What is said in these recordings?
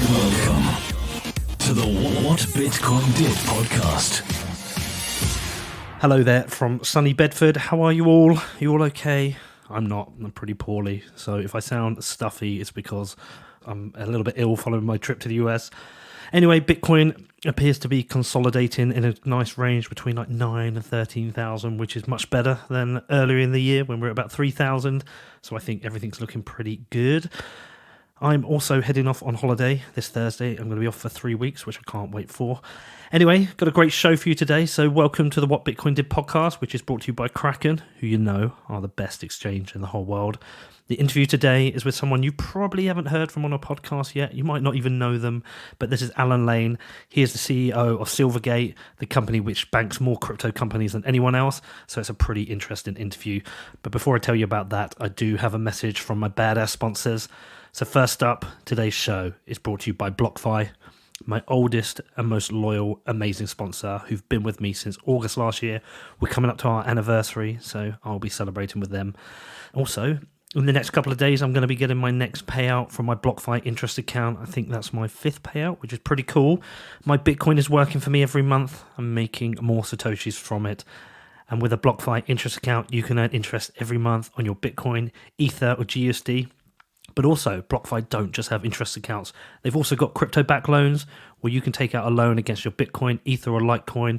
Welcome to the What Bitcoin Did podcast. Hello there from sunny Bedford. How are you all? You all okay? I'm not. I'm pretty poorly. So if I sound stuffy, it's because I'm a little bit ill following my trip to the US. Anyway, Bitcoin appears to be consolidating in a nice range between like 9 and 13,000, which is much better than earlier in the year when we were at about 3,000. So I think everything's looking pretty good. I'm also heading off on holiday this Thursday. I'm going to be off for 3 weeks, which I can't wait for. Anyway, got a great show for you today. So welcome to the What Bitcoin Did podcast, which is brought to you by Kraken, who you know are the best exchange in the whole world. The interview today is with someone you probably haven't heard from on a podcast yet. You might not even know them, but this is Alan Lane. He is the CEO of Silvergate, the company which banks more crypto companies than anyone else. So it's a pretty interesting interview. But before I tell you about that, I do have a message from my badass sponsors. So first up, today's show is brought to you by BlockFi, my oldest and most loyal, amazing sponsor who've been with me since August last year. We're coming up to our anniversary, so I'll be celebrating with them. Also, in the next couple of days, I'm going to be getting my next payout from my BlockFi interest account. I think that's my 5th payout, which is pretty cool. My Bitcoin is working for me every month. I'm making more Satoshis from it. And with a BlockFi interest account, you can earn interest every month on your Bitcoin, Ether, or GUSD. But also, BlockFi don't just have interest accounts. They've also got crypto-backed loans where you can take out a loan against your Bitcoin, Ether, or Litecoin.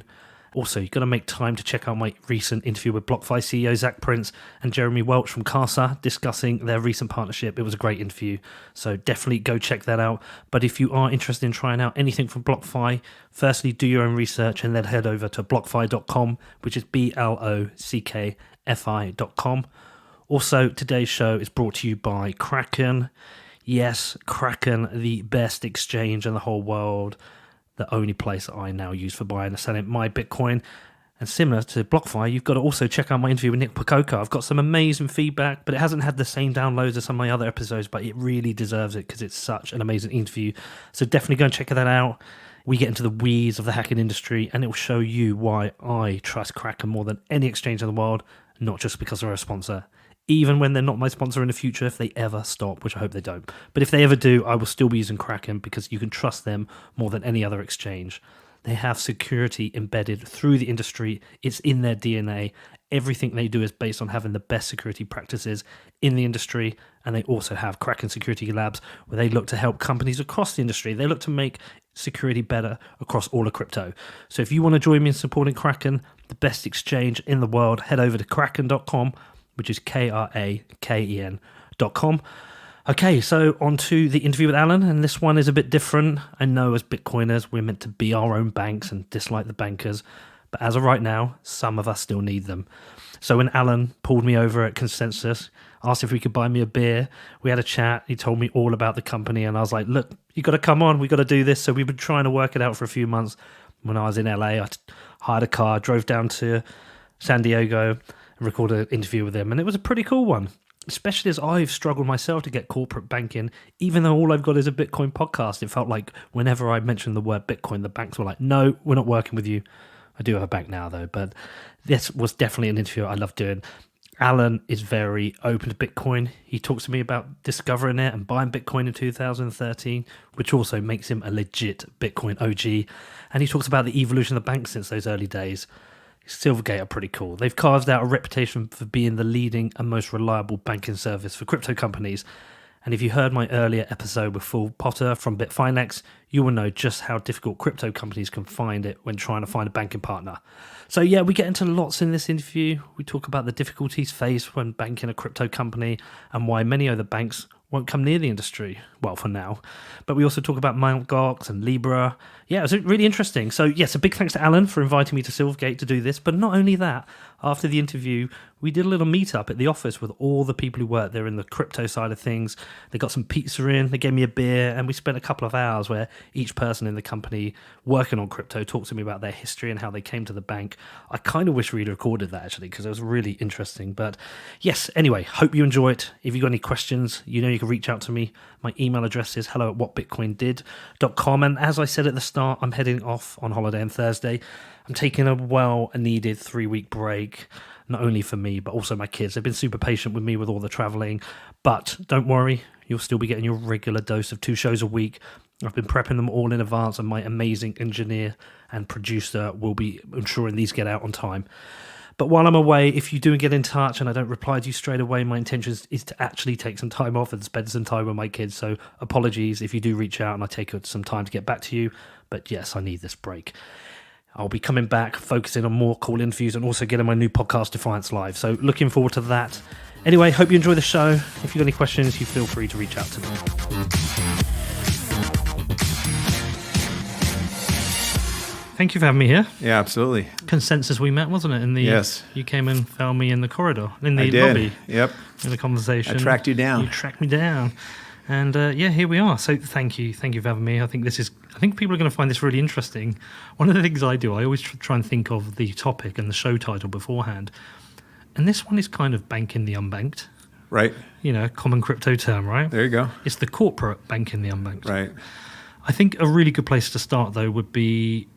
Also, you've got to make time to check out my recent interview with BlockFi CEO Zach Prince and Jeremy Welch from Casa discussing their recent partnership. It was a great interview, so definitely go check that out. But if you are interested in trying out anything from BlockFi, firstly, do your own research and then head over to blockfi.com, which is BLOCKFI.com. Also, today's show is brought to you by Kraken. Yes, Kraken, the best exchange in the whole world. The only place that I now use for buying and selling my Bitcoin. And similar to BlockFi, you've got to also check out my interview with Nick Pacoca. I've got some amazing feedback, but it hasn't had the same downloads as some of my other episodes, but it really deserves it because it's such an amazing interview. So definitely go and check that out. We get into the weeds of the hacking industry, and it will show you why I trust Kraken more than any exchange in the world, not just because they're a sponsor. Even when they're not my sponsor in the future, if they ever stop, which I hope they don't. But if they ever do, I will still be using Kraken because you can trust them more than any other exchange. They have security embedded through the industry. It's in their DNA. Everything they do is based on having the best security practices in the industry. And they also have Kraken Security Labs where they look to help companies across the industry. They look to make security better across all of crypto. So if you want to join me in supporting Kraken, the best exchange in the world, head over to kraken.com, which is kraken.com. Okay, so on to the interview with Alan, and this one is a bit different. I know as Bitcoiners, we're meant to be our own banks and dislike the bankers, but as of right now, some of us still need them. So when Alan pulled me over at Consensus, asked if we could buy me a beer, we had a chat, he told me all about the company, and I was like, look, you got to come on, we got to do this. So we've been trying to work it out for a few months. When I was in LA, I hired a car, drove down to San Diego, recorded an interview with him, and it was a pretty cool one, especially as I've struggled myself to get corporate banking. Even though all I've got is a Bitcoin podcast, it felt like whenever I mentioned the word Bitcoin, the banks were like, no, we're not working with you. I do have a bank now though, but this was definitely an interview I love doing. Alan is very open to Bitcoin. He talks to me about discovering it and buying Bitcoin in 2013, which also makes him a legit Bitcoin OG. And he talks about the evolution of the bank since those early days. Silvergate are pretty cool. They've carved out a reputation for being the leading and most reliable banking service for crypto companies. And if you heard my earlier episode with Phil Potter from Bitfinex, you will know just how difficult crypto companies can find it when trying to find a banking partner. So yeah, we get into lots in this interview. We talk about the difficulties faced when banking a crypto company and why many other banks won't come near the industry, well, for now. But we also talk about Mt. Gox and Libra. Yeah, it was really interesting. So yes, a big thanks to Alan for inviting me to Silvergate to do this. But not only that, after the interview, we did a little meetup at the office with all the people who work there in the crypto side of things. They got some pizza in, they gave me a beer, and we spent a couple of hours where each person in the company working on crypto talked to me about their history and how they came to the bank. I kind of wish we'd recorded that actually, because it was really interesting. But yes, anyway, hope you enjoy it. If you've got any questions, you know you can reach out to me. My email address is hello@whatbitcoindid.com. And as I said at the start, I'm heading off on holiday on Thursday. I'm taking a well-needed 3-week break, not only for me, but also my kids. They've been super patient with me with all the traveling. But don't worry, you'll still be getting your regular dose of 2 shows a week. I've been prepping them all in advance, and my amazing engineer and producer will be ensuring these get out on time. But while I'm away, if you do get in touch and I don't reply to you straight away, my intention is to actually take some time off and spend some time with my kids. So apologies if you do reach out and I take some time to get back to you. But yes, I need this break. I'll be coming back, focusing on more cool interviews and also getting my new podcast, Defiance Live. So looking forward to that. Anyway, hope you enjoy the show. If you've got any questions, you feel free to reach out to me. Thank you for having me here. Yeah, absolutely. Consensus we met, wasn't it? Yes. You came and found me in the corridor, in the I did. lobby. Yep. In the conversation. I tracked you down. You tracked me down. And here we are. So thank you for having me. I think people are going to find this really interesting. One of the things I do, I always try and think of the topic and the show title beforehand. And this one is kind of banking the unbanked. Right. Common crypto term, right? There you go. It's the corporate banking the unbanked. Right. I think a really good place to start, though, would be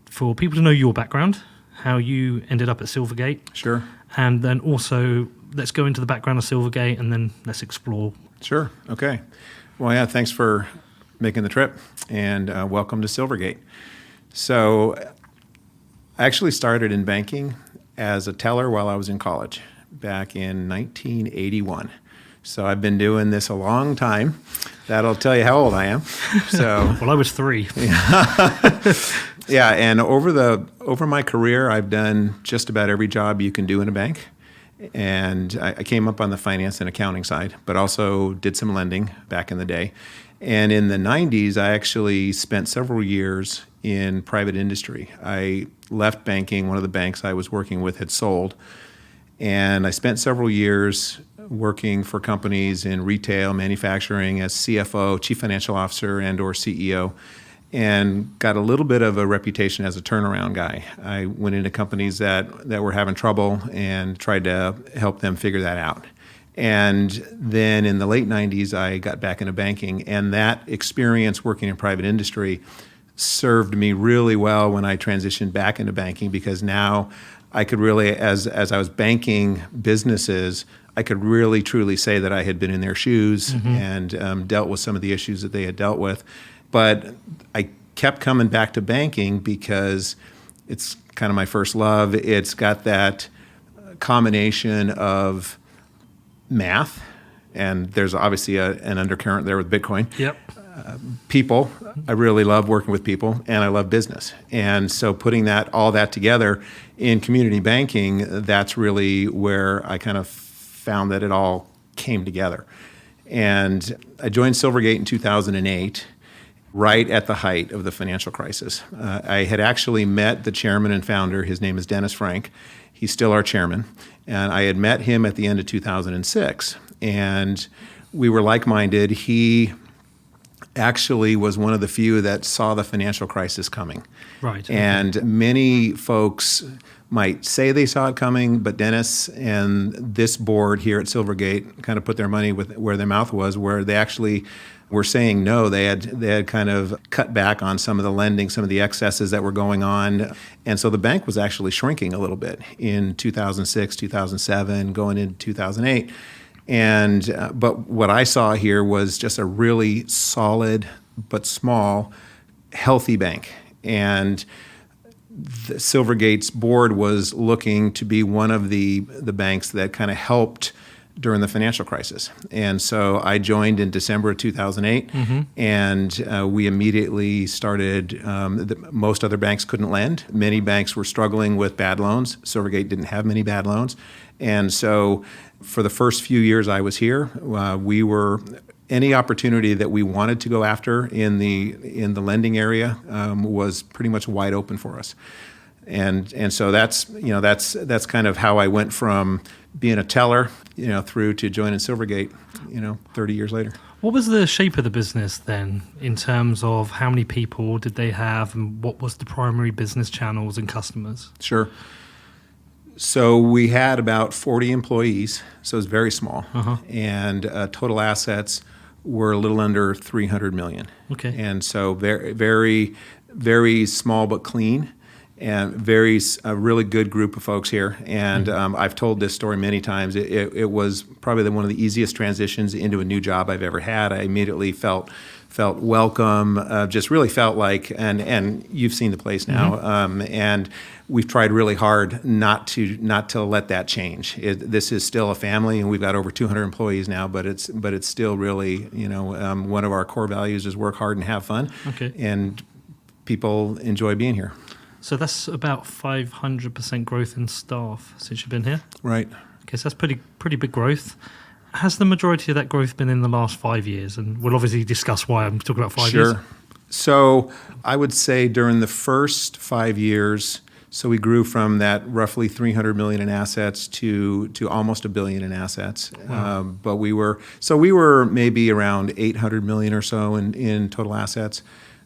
for people to know your background, how you ended up at Silvergate. Sure. And then also, let's go into the background of Silvergate and then let's explore. Sure. Okay. Well, yeah, thanks for making the trip and welcome to Silvergate. So I actually started in banking as a teller while I was in college back in 1981. So I've been doing this a long time. That'll tell you how old I am. So well, I was 3. Yeah, and over my career, I've done just about every job you can do in a bank. And I came up on the finance and accounting side, but also did some lending back in the day. And in the 90s, I actually spent several years in private industry. I left banking. One of the banks I was working with had sold. And I spent several years working for companies in retail, manufacturing as CFO, chief financial officer, and or CEO, and got a little bit of a reputation as a turnaround guy. I went into companies that were having trouble and tried to help them figure that out. And then in the late 90s, I got back into banking, and that experience working in private industry served me really well when I transitioned back into banking, because now I could really, as I was banking businesses, I could really truly say that I had been in their shoes and dealt with some of the issues that they had dealt with. But I kept coming back to banking because it's kind of my first love. It's got that combination of math, and there's obviously an undercurrent there with Bitcoin. Yep. People, I really love working with people, and I love business. And so putting all that together in community banking, that's really where I kind of found that it all came together. And I joined Silvergate in 2008, right at the height of the financial crisis. I had actually met the chairman and founder. His name is Dennis Frank. He's still our chairman. And I had met him at the end of 2006. And we were like-minded. He actually was one of the few that saw the financial crisis coming. Right. And many folks might say they saw it coming, but Dennis and this board here at Silvergate kind of put their money where their mouth was, where they actually were saying no. They had kind of cut back on some of the lending, some of the excesses that were going on. And so the bank was actually shrinking a little bit in 2006, 2007, going into 2008. And but what I saw here was just a really solid but small, healthy bank. And the Silvergate's board was looking to be one of the banks that kind of helped during the financial crisis. And so I joined in December of 2008, and we immediately started, most other banks couldn't lend. Many banks were struggling with bad loans. Silvergate didn't have many bad loans. And so for the first few years I was here, we were any opportunity that we wanted to go after in the lending area was pretty much wide open for us. And so that's kind of how I went from being a teller, through to joining Silvergate, 30 years later. What was the shape of the business then, in terms of how many people did they have, and what was the primary business channels and customers? Sure. So we had about 40 employees, so it was very small, and total assets were a little under 300 million. Okay. And so very, very, very small but clean, and a really good group of folks here. And I've told this story many times. It was probably one of the easiest transitions into a new job I've ever had. I immediately felt felt welcome, just really felt like, and you've seen the place now, and we've tried really hard not to let that change. This is still a family, and we've got over 200 employees now, but it's still really, one of our core values is work hard and have fun. Okay. And people enjoy being here. So that's about 500% growth in staff since you've been here. Right. Okay, so that's pretty big growth. Has the majority of that growth been in the last 5 years? And we'll obviously discuss why I'm talking about 5 years. Sure. So I would say during the first 5 years, so we grew from that roughly 300 million in assets to almost $1 billion in assets. Wow. But we were maybe around 800 million or so in total assets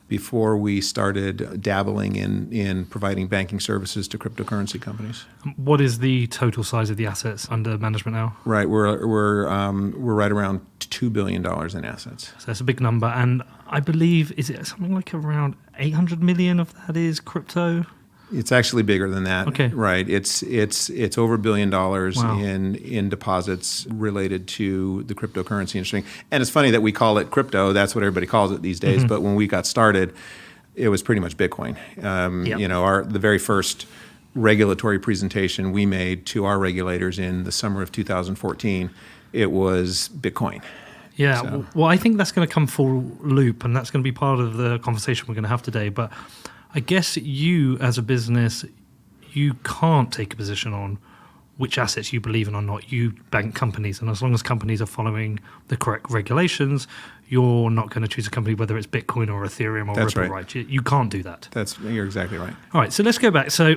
before we started dabbling in providing banking services to cryptocurrency companies. What is the total size of the assets under management now? Right, we're right around $2 billion in assets. So that's a big number, and I believe, is it something like around 800 million of that is crypto? It's actually bigger than that. Okay. Right. It's over $1 billion Wow. in deposits related to the cryptocurrency industry. And it's funny that we call it crypto. That's what everybody calls it these days. But when we got started, it was pretty much Bitcoin. Yep. The very first regulatory presentation we made to our regulators in the summer of 2014, it was Bitcoin. Yeah, So- well, I think that's going to come full loop, and that's going to be part of the conversation we're going to have today. But I guess you, as a business, you can't take a position on which assets you believe in or not. You bank companies, and as long as companies are following the correct regulations, you're not going to choose a company, whether it's Bitcoin or Ethereum or That's Ripple, right. You can't do that. You're exactly right. All right, so let's go back. So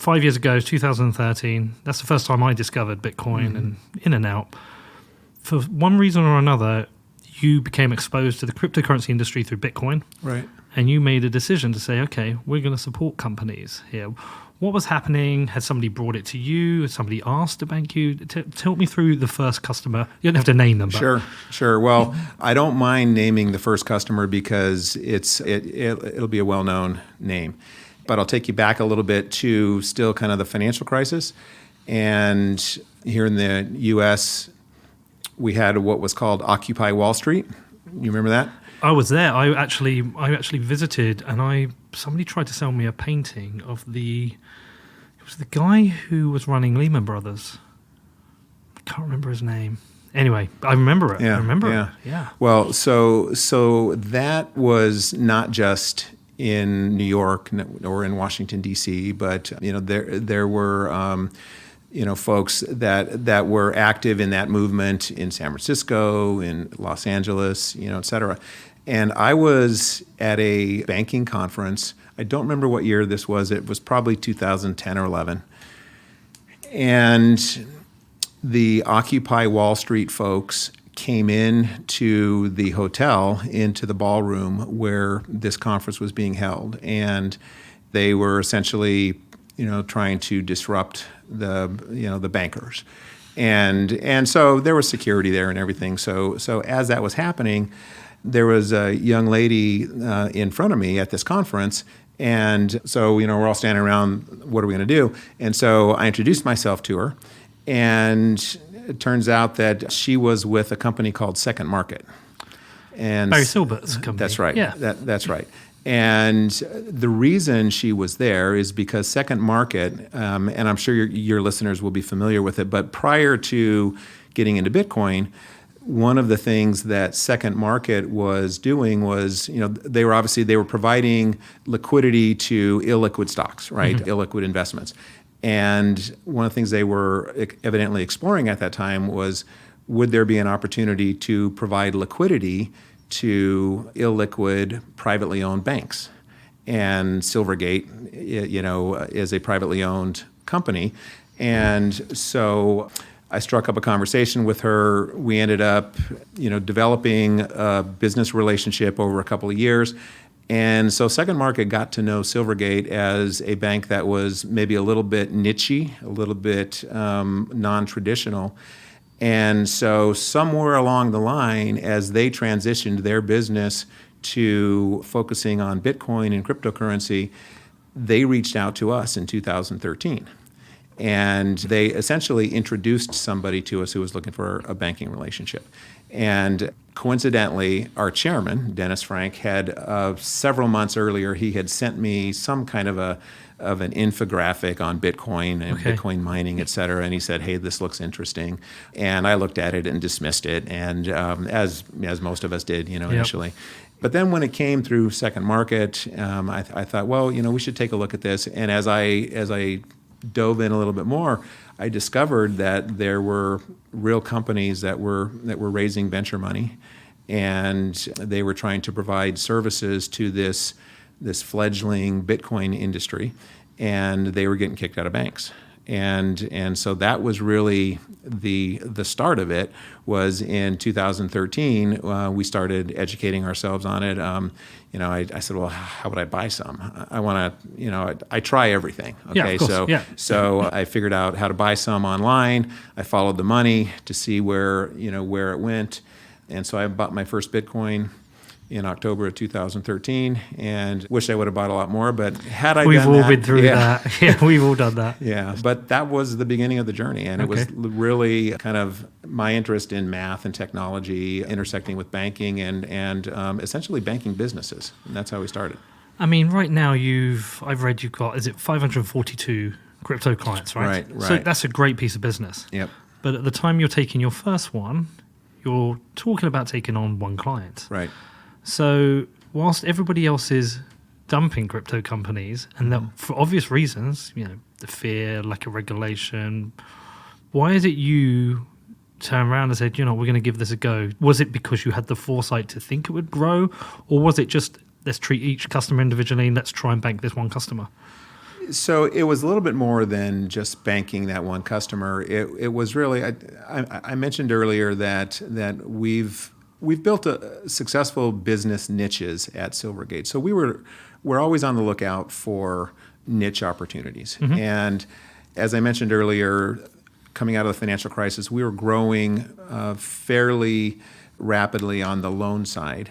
5 years ago, 2013, that's the first time I discovered Bitcoin and in and out. For one reason or another, you became exposed to the cryptocurrency industry through Bitcoin. Right. And you made a decision to say, okay, we're going to support companies here. What was happening? Had somebody brought it to you? Had somebody asked to bank you? Tell me through the first customer. You don't have to name them. But Sure. Well, I don't mind naming the first customer because it'll be a well-known name. But I'll take you back a little bit to still kind of the financial crisis. And here in the U.S., we had what was called Occupy Wall Street. You remember that? I was there. I actually visited, and somebody tried to sell me a painting of it was the guy who was running Lehman Brothers. I can't remember his name. Anyway, I remember it. Yeah, I remember yeah. it. Yeah. Well, so that was not just in New York or in Washington D.C., but there were folks that were active in that movement in San Francisco, in Los Angeles, et cetera. And I was at a banking conference. I don't remember what year this was. It was probably 2010 or 11. And the Occupy Wall Street folks came in to the hotel, into the ballroom where this conference was being held. And they were essentially, trying to disrupt the bankers. And so there was security there and everything. So as that was happening, there was a young lady in front of me at this conference. And so, we're all standing around, what are we going to do? And so I introduced myself to her. And it turns out that she was with a company called Second Market. And Barry Silbert's company. That's right. Yeah. That's right. And the reason she was there is because Second Market, and I'm sure your listeners will be familiar with it, but prior to getting into Bitcoin, one of the things that Second Market was doing was, they were providing liquidity to illiquid stocks, right? Mm-hmm. Illiquid investments. And one of the things they were evidently exploring at that time was, would there be an opportunity to provide liquidity to illiquid, privately owned banks? And Silvergate, is a privately owned company. And so I struck up a conversation with her. We ended up, developing a business relationship over a couple of years. And so Second Market got to know Silvergate as a bank that was maybe a little bit niche-y, a little bit non-traditional. And so somewhere along the line, as they transitioned their business to focusing on Bitcoin and cryptocurrency, they reached out to us in 2013. And they essentially introduced somebody to us who was looking for a banking relationship. And coincidentally, our chairman, Dennis Frank, had several months earlier, he had sent me some kind of an infographic on Bitcoin and Bitcoin mining, et cetera. And he said, hey, this looks interesting. And I looked at it and dismissed it, and as most of us did, initially. But then when it came through Second Market, I thought, well, we should take a look at this. And as I dove in a little bit more, I discovered that there were real companies that were raising venture money, and they were trying to provide services to this fledgling Bitcoin industry, and they were getting kicked out of banks. And so that was really the start of it. Was in 2013 we started educating ourselves on it. I said, well, how would I buy some? I want to, I try everything. Okay, yeah, of course. So I figured out how to buy some online. I followed the money to see where it went, and so I bought my first Bitcoin in October of 2013, and wish I would have bought a lot more, but had I we've done all that, been through that. Yeah, we've all done that. Yeah, but that was the beginning of the journey, and it was really kind of my interest in math and technology intersecting with banking and essentially banking businesses, and that's how we started. I mean, right now I've read you've got, is it 542 crypto clients, right? Right. So that's a great piece of business. Yep. But at the time you're taking your first one, you're talking about taking on one client. Right. So whilst everybody else is dumping crypto companies, and that for obvious reasons, the fear, lack of regulation, why is it you turn around and said, we're going to give this a go? Was it because you had the foresight to think it would grow, or was it just, let's treat each customer individually and let's try and bank this one customer? So it was a little bit more than just banking that one customer. It was really, I mentioned earlier that we've built a successful business niches at Silvergate. So we're always on the lookout for niche opportunities. Mm-hmm. And as I mentioned earlier, coming out of the financial crisis, we were growing fairly rapidly on the loan side.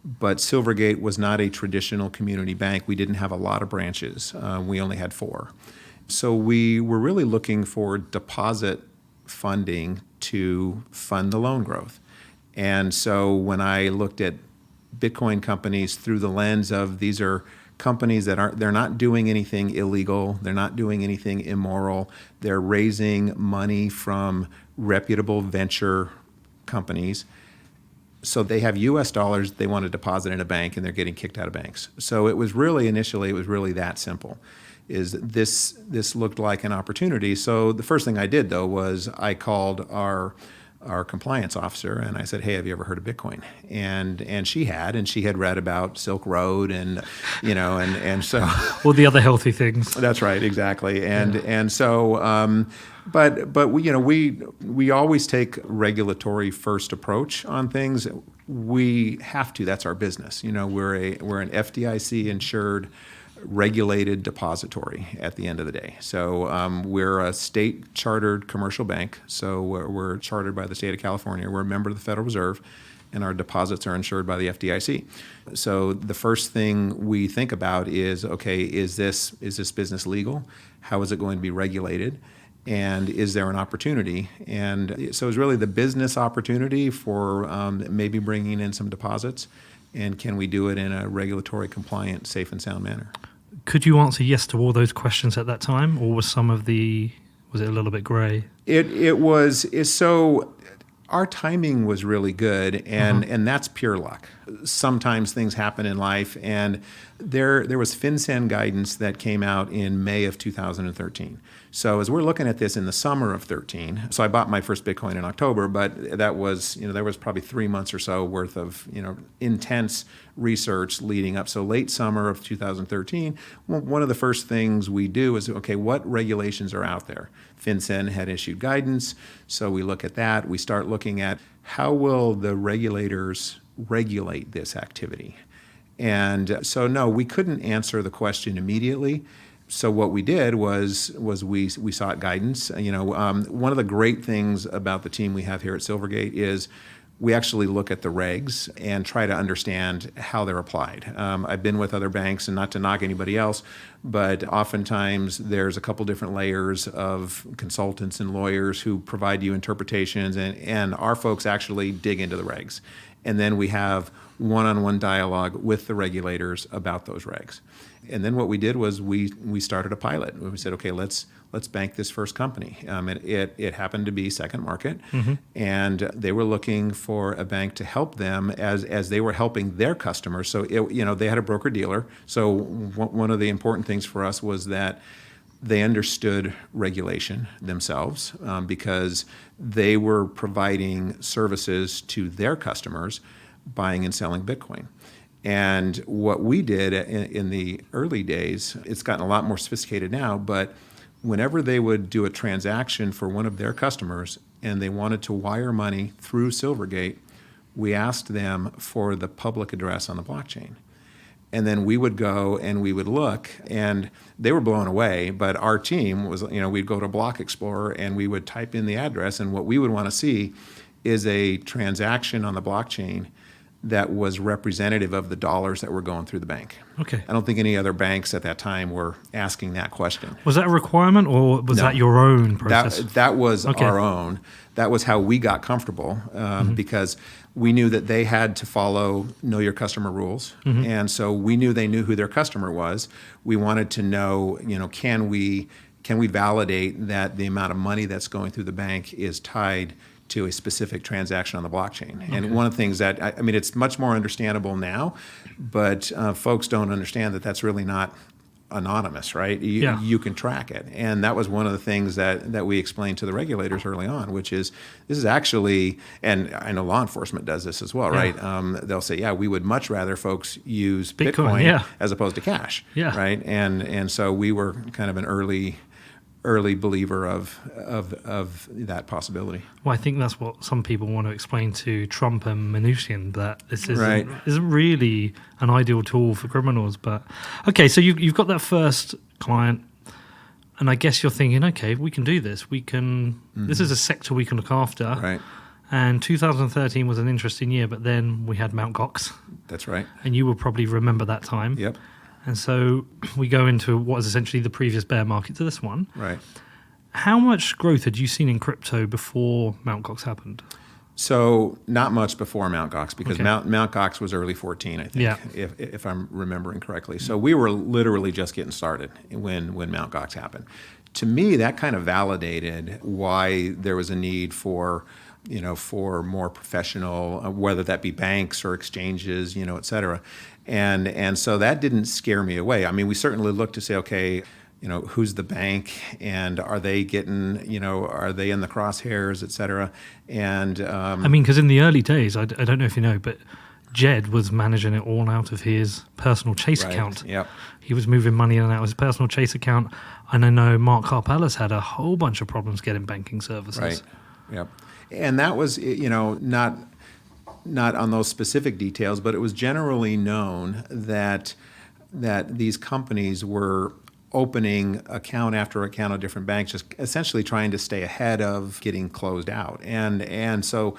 But Silvergate was not a traditional community bank. We didn't have a lot of branches. We only had 4. So we were really looking for deposit funding to fund the loan growth. And so when I looked at Bitcoin companies through the lens of, these are companies they're not doing anything illegal, they're not doing anything immoral, they're raising money from reputable venture companies. So they have US dollars they want to deposit in a bank, and they're getting kicked out of banks. So it was really that simple. Is this looked like an opportunity. So the first thing I did, though, was I called our compliance officer, and I said, hey, have you ever heard of Bitcoin? And she had read about Silk Road and so all the other healthy things. That's right, exactly. And so but we always take regulatory first approach on things. We have to. That's our business. We're an FDIC insured, regulated depository at the end of the day. So we're a state chartered commercial bank. So we're chartered by the state of California. We're a member of the Federal Reserve, and our deposits are insured by the FDIC. So the first thing we think about is, okay, is this business legal? How is it going to be regulated? And is there an opportunity? And so it's really the business opportunity for maybe bringing in some deposits, and can we do it in a regulatory compliant, safe and sound manner? Could you answer yes to all those questions at that time, or was it a little bit grey? It was. So our timing was really good, and that's pure luck. Sometimes things happen in life, and there was FinCEN guidance that came out in May of 2013. So as we're looking at this in the summer of 13, so I bought my first Bitcoin in October, but that was, there was probably 3 months or so worth of, intense research leading up. So late summer of 2013, one of the first things we do is, okay, what regulations are out there? FinCEN had issued guidance, so we look at that. We start looking at how will the regulators regulate this activity? And so no, we couldn't answer the question immediately. So what we did was we sought guidance. One of the great things about the team we have here at Silvergate is we actually look at the regs and try to understand how they're applied. I've been with other banks, and not to knock anybody else, but oftentimes there's a couple different layers of consultants and lawyers who provide you interpretations, and our folks actually dig into the regs. And then we have one-on-one dialogue with the regulators about those regs. And then what we did was we started a pilot. We said, okay, let's bank this first company. It happened to be Second Market, and they were looking for a bank to help them as they were helping their customers. So they had a broker dealer. So one of the important things for us was that they understood regulation themselves, because they were providing services to their customers, buying and selling Bitcoin. And what we did in the early days, it's gotten a lot more sophisticated now, but whenever they would do a transaction for one of their customers and they wanted to wire money through Silvergate, we asked them for the public address on the blockchain. And then we would go and we would look, and they were blown away. But our team was, we'd go to Block Explorer and we would type in the address, and what we would want to see is a transaction on the blockchain that was representative of the dollars that were going through the bank. Okay. I don't think any other banks at that time were asking that question. Was that a requirement, or was that your own process? That was our own. That was how we got comfortable, because we knew that they had to follow know your customer rules. And so we knew they knew who their customer was. We wanted to know, can we validate that the amount of money that's going through the bank is tied to a specific transaction on the blockchain. And one of the things that, it's much more understandable now, but folks don't understand that that's really not anonymous, right? You can track it. And that was one of the things that we explained to the regulators early on, which is, this is actually, and I know law enforcement does this as well, right? They'll say, we would much rather folks use Bitcoin as opposed to cash, right? And so we were kind of an early believer of that possibility. Well, I think that's what some people want to explain to Trump and Mnuchin, that this isn't really an ideal tool for criminals. But okay, so you've got that first client, and I guess you're thinking, okay, we can do this. We can. This is a sector we can look after. Right. And 2013 was an interesting year, but then we had Mt. Gox. That's right. And you will probably remember that time. Yep. And so we go into what is essentially the previous bear market to this one. Right. How much growth had you seen in crypto before Mt. Gox happened? So not much before Mt. Gox, because Mt. Gox was early 14, I think, if I'm remembering correctly. So we were literally just getting started when Mt. Gox happened. To me, that kind of validated why there was a need for more professional, whether that be banks or exchanges, et cetera. And so that didn't scare me away. We certainly looked to say, okay, who's the bank, and are they getting, are they in the crosshairs, et cetera? And because in the early days, I don't know if you know, but Jed was managing it all out of his personal Chase account. Yep. He was moving money in and out of his personal Chase account. And I know Mark Karpellis had a whole bunch of problems getting banking services. Right. Yep. And that was, not on those specific details, but it was generally known that these companies were opening account after account of different banks, just essentially trying to stay ahead of getting closed out. And so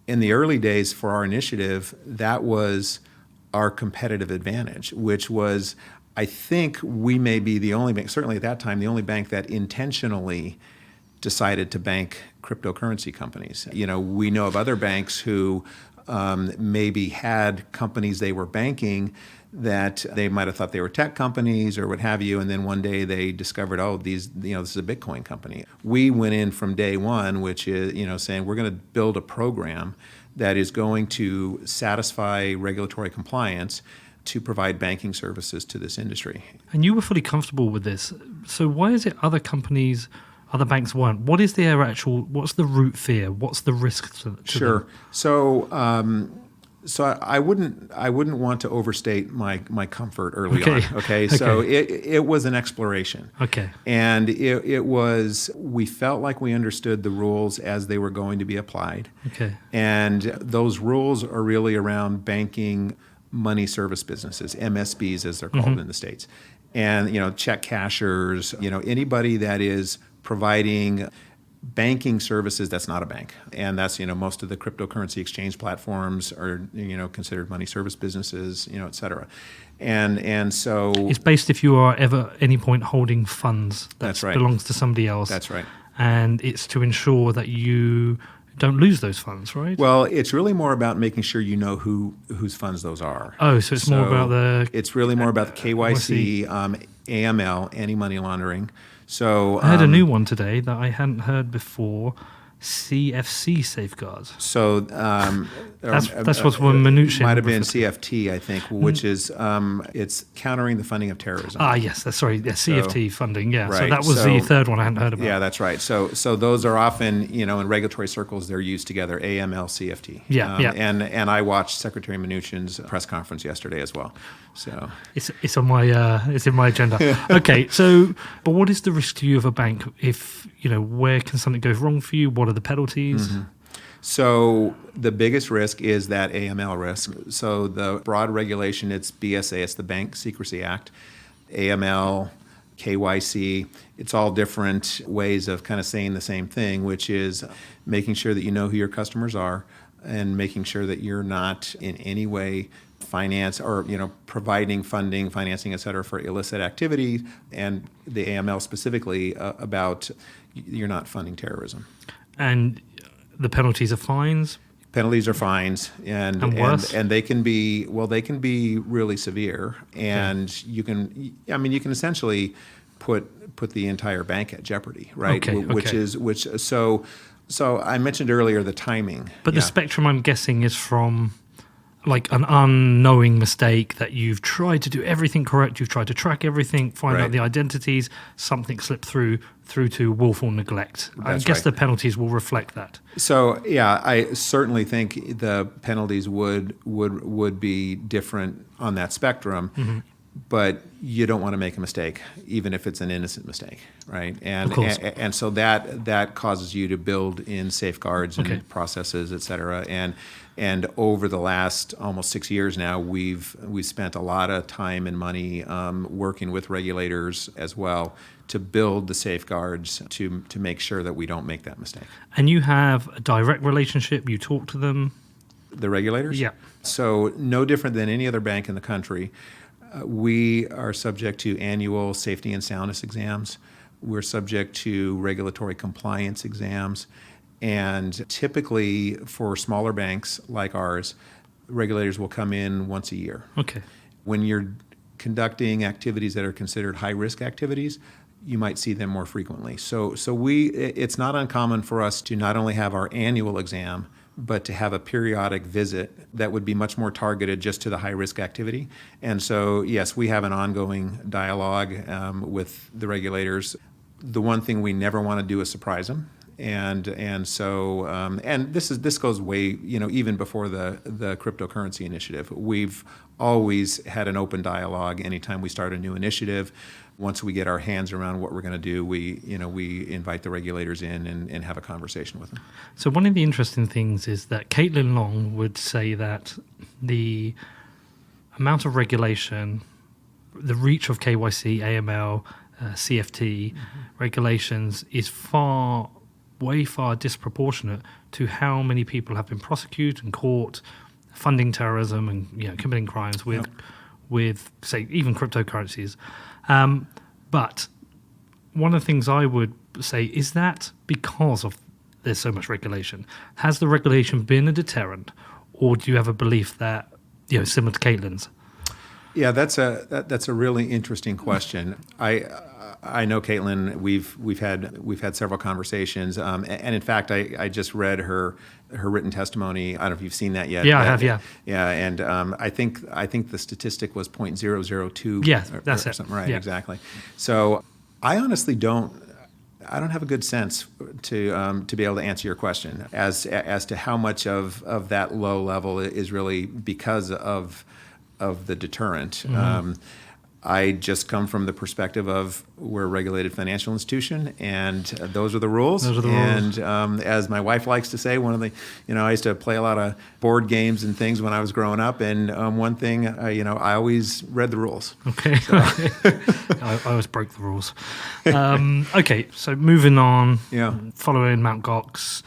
in the early days for our initiative, that was our competitive advantage, which was, I think we may be the only bank, certainly at that time, the only bank that intentionally decided to bank cryptocurrency companies. We know of other banks who maybe had companies they were banking that they might have thought they were tech companies or what have you, and then one day they discovered, this is a Bitcoin company. We went in from day one, which is, saying we're going to build a program that is going to satisfy regulatory compliance to provide banking services to this industry. And you were fully comfortable with this. So why is it other banks weren't? What's the root fear? What's the risk to Sure. them? So I wouldn't want to overstate my comfort early on. Okay. So it was an exploration. Okay. And it was, we felt like we understood the rules as they were going to be applied. Okay. And those rules are really around banking money service businesses, MSBs as they're called in the States. And, check cashers, anybody that is providing banking services that's not a bank. And that's, most of the cryptocurrency exchange platforms are, considered money service businesses, et cetera. And so it's based if you are ever at any point holding funds that's right. belongs to somebody else. That's right. And it's to ensure that you don't lose those funds, right? Well, it's really more about making sure you know whose funds those are. Oh, so it's more about It's really more about the KYC, AML, anti-money laundering. So I heard a new one today that I hadn't heard before. CFC safeguards. So that's what's one Mnuchin might have been CFT, I think, which is it's countering the funding of terrorism. Yes, that's sorry. Yeah, CFT funding. Yeah, right. So that was the third one I hadn't heard about. Yeah, that's right. So those are often in regulatory circles they're used together. AML, CFT. Yeah. And I watched Secretary Mnuchin's press conference yesterday as well. So it's on my it's in my agenda. Okay, so but what is the risk to you of a bank if where can something go wrong for you? What are the penalties? Mm-hmm. So the biggest risk is that AML risk. So the broad regulation, it's BSA, it's the Bank Secrecy Act, AML, KYC. It's all different ways of kind of saying the same thing, which is making sure that you know who your customers are and making sure that you're not in any way finance or providing funding, financing, et cetera, for illicit activity, and the AML specifically about you're not funding terrorism. And the penalties are fines. Penalties are fines, and they can be really severe, and you can essentially put the entire bank at jeopardy, right? So I mentioned earlier the timing. But the spectrum, I'm guessing, is from like an unknowing mistake that you've tried to do everything correct, you've tried to track everything, find out the identities, something slipped through to willful neglect. I guess the penalties will reflect that. So yeah, I certainly think the penalties would be different on that spectrum. Mm-hmm. But you don't want to make a mistake, even if it's an innocent mistake, right? And so that causes you to build in safeguards and processes, et cetera. And over the last almost 6 years now, we've spent a lot of time and money working with regulators as well to build the safeguards to make sure that we don't make that mistake. And you have a direct relationship. You talk to them. The regulators? Yeah. So no different than any other bank in the country. We are subject to annual safety and soundness exams. We're subject to regulatory compliance exams. And typically for smaller banks like ours, regulators will come in once a year. Okay. When you're conducting activities that are considered high-risk activities, you might see them more frequently. So it's not uncommon for us to not only have our annual exam, but to have a periodic visit that would be much more targeted just to the high-risk activity. And so, yes, we have an ongoing dialogue with the regulators. The one thing we never want to do is surprise them. And so this goes way, even before the cryptocurrency initiative. We've always had an open dialogue anytime we start a new initiative. Once we get our hands around what we're going to do, we invite the regulators in and have a conversation with them. So one of the interesting things is that Caitlin Long would say that the amount of regulation, the reach of KYC, AML, CFT regulations is way far disproportionate to how many people have been prosecuted and caught funding terrorism and committing crimes with say even cryptocurrencies. But one of the things I would say is that because of there's so much regulation, has the regulation been a deterrent, or do you have a belief that similar to Caitlin's? Yeah, that's a really interesting question. I know Caitlin. We've had several conversations, and in fact, I just read her written testimony. I don't know if you've seen that yet. Yeah, I have. Yeah. Yeah, and I think the statistic was 0.002. Yeah, that's it. Something, right? Yeah. Exactly. So I honestly don't have a good sense to be able to answer your question as to how much of that low level is really because of the deterrent. I just come from the perspective of we're a regulated financial institution, and those are the rules. Those are the rules. rules. And as my wife likes to say, I used to play a lot of board games and things when I was growing up, and one thing, I always read the rules. Okay. So. I always broke the rules. Okay, so moving on. Yeah. Following Mt. Gox.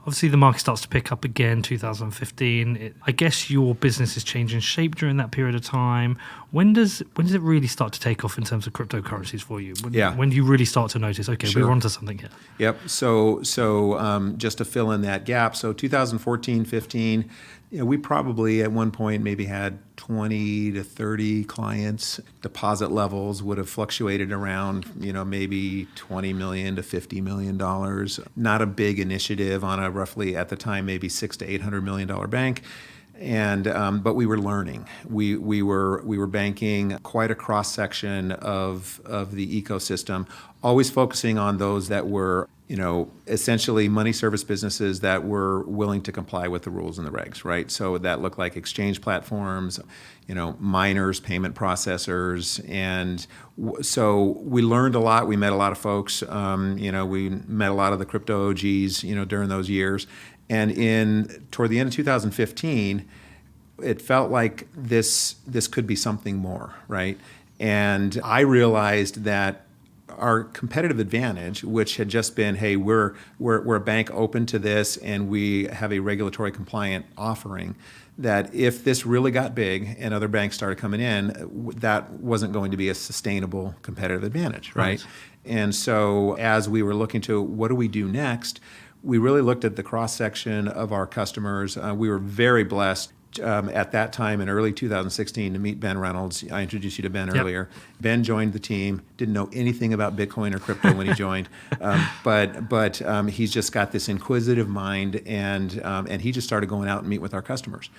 Obviously, the market starts to pick up again, 2015. I guess your business is changing shape during that period of time. When does it really start to take off in terms of cryptocurrencies for you? When do you really start to notice, okay, Sure. we're onto something here? Yep. So just to fill in that gap, so 2014, 15, we probably at one point maybe had 20 to 30 clients. Deposit levels would have fluctuated around, maybe $20 million to $50 million. Not a big initiative on a roughly, at the time, maybe $600 to $800 million bank. And but we were learning. We were banking quite a cross section of the ecosystem, always focusing on those that were essentially money service businesses that were willing to comply with the rules and the regs, right? So that looked like exchange platforms, miners, payment processors, and so we learned a lot. We met a lot of folks. We met a lot of the crypto OGs, during those years. And toward the end of 2015, it felt like this could be something more, right? And I realized that our competitive advantage, which had just been, hey, we're a bank open to this, and we have a regulatory compliant offering, that if this really got big and other banks started coming in, that wasn't going to be a sustainable competitive advantage, right? And so as we were looking to what do we do next, we really looked at the cross-section of our customers. We were very blessed at that time in early 2016 to meet Ben Reynolds. I introduced you to Ben earlier. Ben joined the team, didn't know anything about Bitcoin or crypto when he joined, but he's just got this inquisitive mind, and he just started going out and meet with our customers.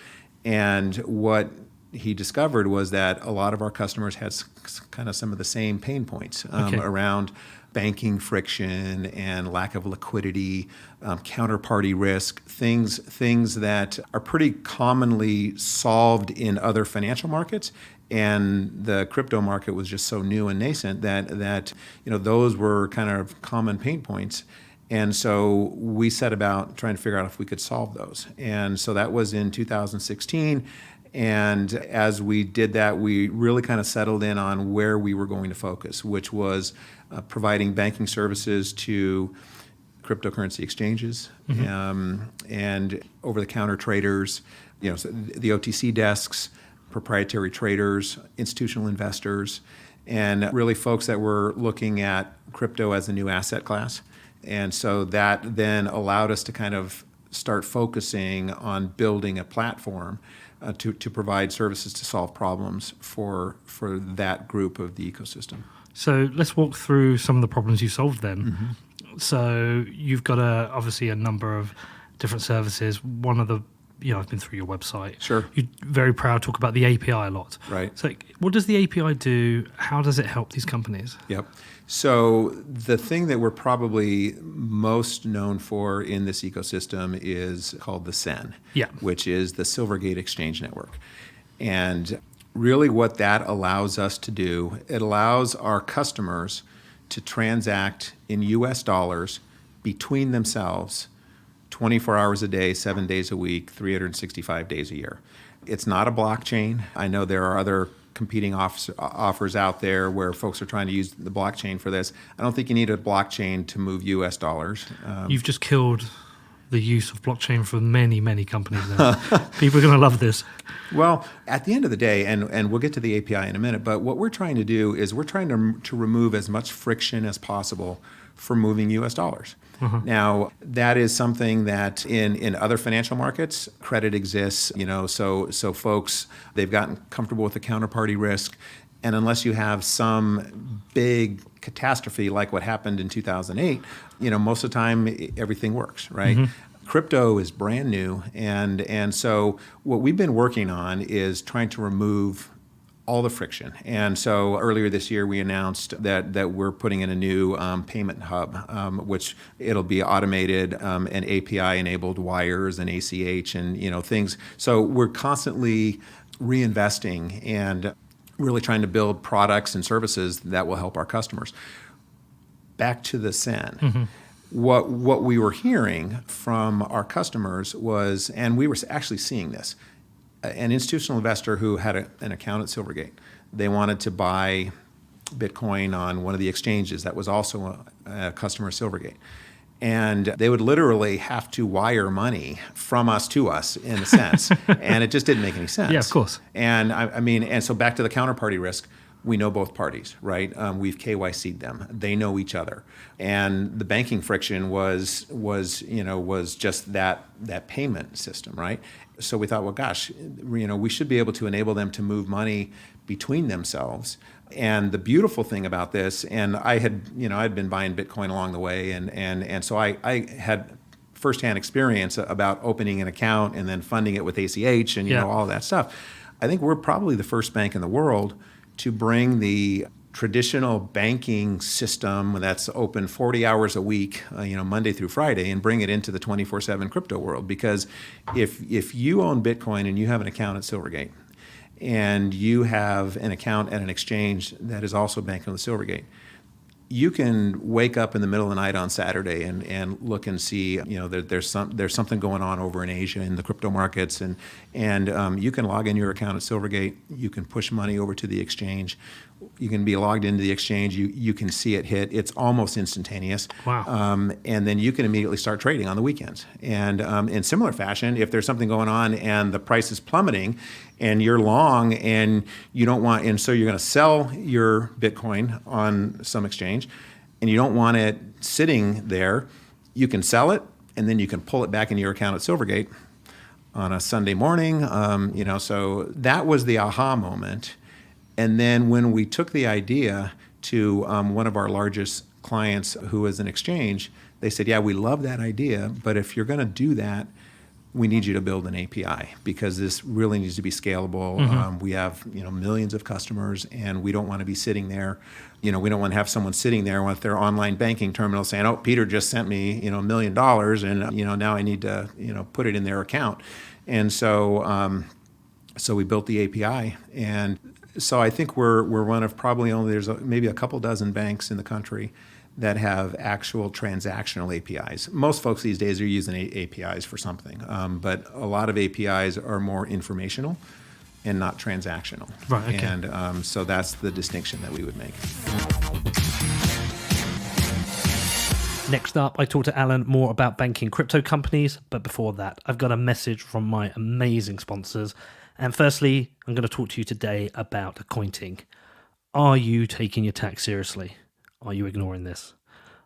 And what he discovered was that a lot of our customers had kind of some of the same pain points around banking friction and lack of liquidity, counterparty risk, things that are pretty commonly solved in other financial markets. And the crypto market was just so new and nascent that those were kind of common pain points. And so we set about trying to figure out if we could solve those. And so that was in 2016. And as we did that, we really kind of settled in on where we were going to focus, which was providing banking services to cryptocurrency exchanges and over-the-counter traders, so the OTC desks, proprietary traders, institutional investors, and really folks that were looking at crypto as a new asset class. And so that then allowed us to kind of start focusing on building a platform to provide services to solve problems for that group of the ecosystem. So let's walk through some of the problems you solved then. So you've got obviously a number of different services. One of the, I've been through your website. Sure. You're very proud to talk about the API a lot. Right. So what does the API do? How does it help these companies? Yep. So the thing that we're probably most known for in this ecosystem is called the SEN, which is the Silvergate Exchange Network. And really what that allows us to do, it allows our customers to transact in US dollars between themselves 24 hours a day, 7 days a week, 365 days a year. It's not a blockchain. I know there are other competing offers out there where folks are trying to use the blockchain for this. I don't think you need a blockchain to move US dollars. You've just killed the use of blockchain for many, many companies now. People are going to love this. Well, at the end of the day, and we'll get to the API in a minute, but what we're trying to do is we're trying to remove as much friction as possible for moving US dollars. Now, that is something that in other financial markets, credit exists, so folks, they've gotten comfortable with the counterparty risk. And unless you have some big catastrophe like what happened in 2008, most of the time everything works, right? Crypto is brand new. And so what we've been working on is trying to remove all the friction. And so earlier this year, we announced that we're putting in a new payment hub, which it'll be automated and API-enabled wires and ACH and things. So we're constantly reinvesting and really trying to build products and services that will help our customers. Back to the SEN. What we were hearing from our customers was, and we were actually seeing this, an institutional investor who had an account at Silvergate, they wanted to buy Bitcoin on one of the exchanges that was also a customer of Silvergate. And they would literally have to wire money from us to us, in a sense. And it just didn't make any sense. Yeah, of course. And I mean, and so back to the counterparty risk, we know both parties, right? We've KYC'd them. They know each other. And the banking friction was just that payment system, right? So we thought, well, gosh, we should be able to enable them to move money between themselves. And the beautiful thing about this, and I'd been buying Bitcoin along the way, and so I had firsthand experience about opening an account and then funding it with ACH and all of that stuff. I think we're probably the first bank in the world to bring the traditional banking system that's open 40 hours a week, Monday through Friday, and bring it into the 24/7 crypto world. Because if you own Bitcoin and you have an account at Silvergate, and you have an account at an exchange that is also banking with Silvergate, you can wake up in the middle of the night on Saturday and look and see, there's something going on over in Asia in the crypto markets, and you can log in your account at Silvergate. You can push money over to the exchange. You can be logged into the exchange. You can see it hit. It's almost instantaneous. Wow. And then you can immediately start trading on the weekends. And in similar fashion, if there's something going on and the price is plummeting, and you're long and you don't want, and so you're going to sell your Bitcoin on some exchange, and you don't want it sitting there, you can sell it, and then you can pull it back into your account at Silvergate on a Sunday morning. So that was the aha moment. And then when we took the idea to one of our largest clients who is an exchange, they said, yeah, we love that idea, but if you're going to do that, we need you to build an API, because this really needs to be scalable. We have millions of customers, and we don't want to be sitting there. We don't want to have someone sitting there with their online banking terminal saying, "Oh, Peter just sent me $1 million, and now I need to put it in their account." And so we built the API, and so I think we're one of probably only maybe a couple dozen banks in the country that have actual transactional APIs. Most folks these days are using APIs for something, but a lot of APIs are more informational and not transactional. Right, okay. And so that's the distinction that we would make. Next up, I talked to Alan more about banking crypto companies, but before that, I've got a message from my amazing sponsors. And firstly, I'm going to talk to you today about accounting. Are you taking your tax seriously? Are you ignoring this?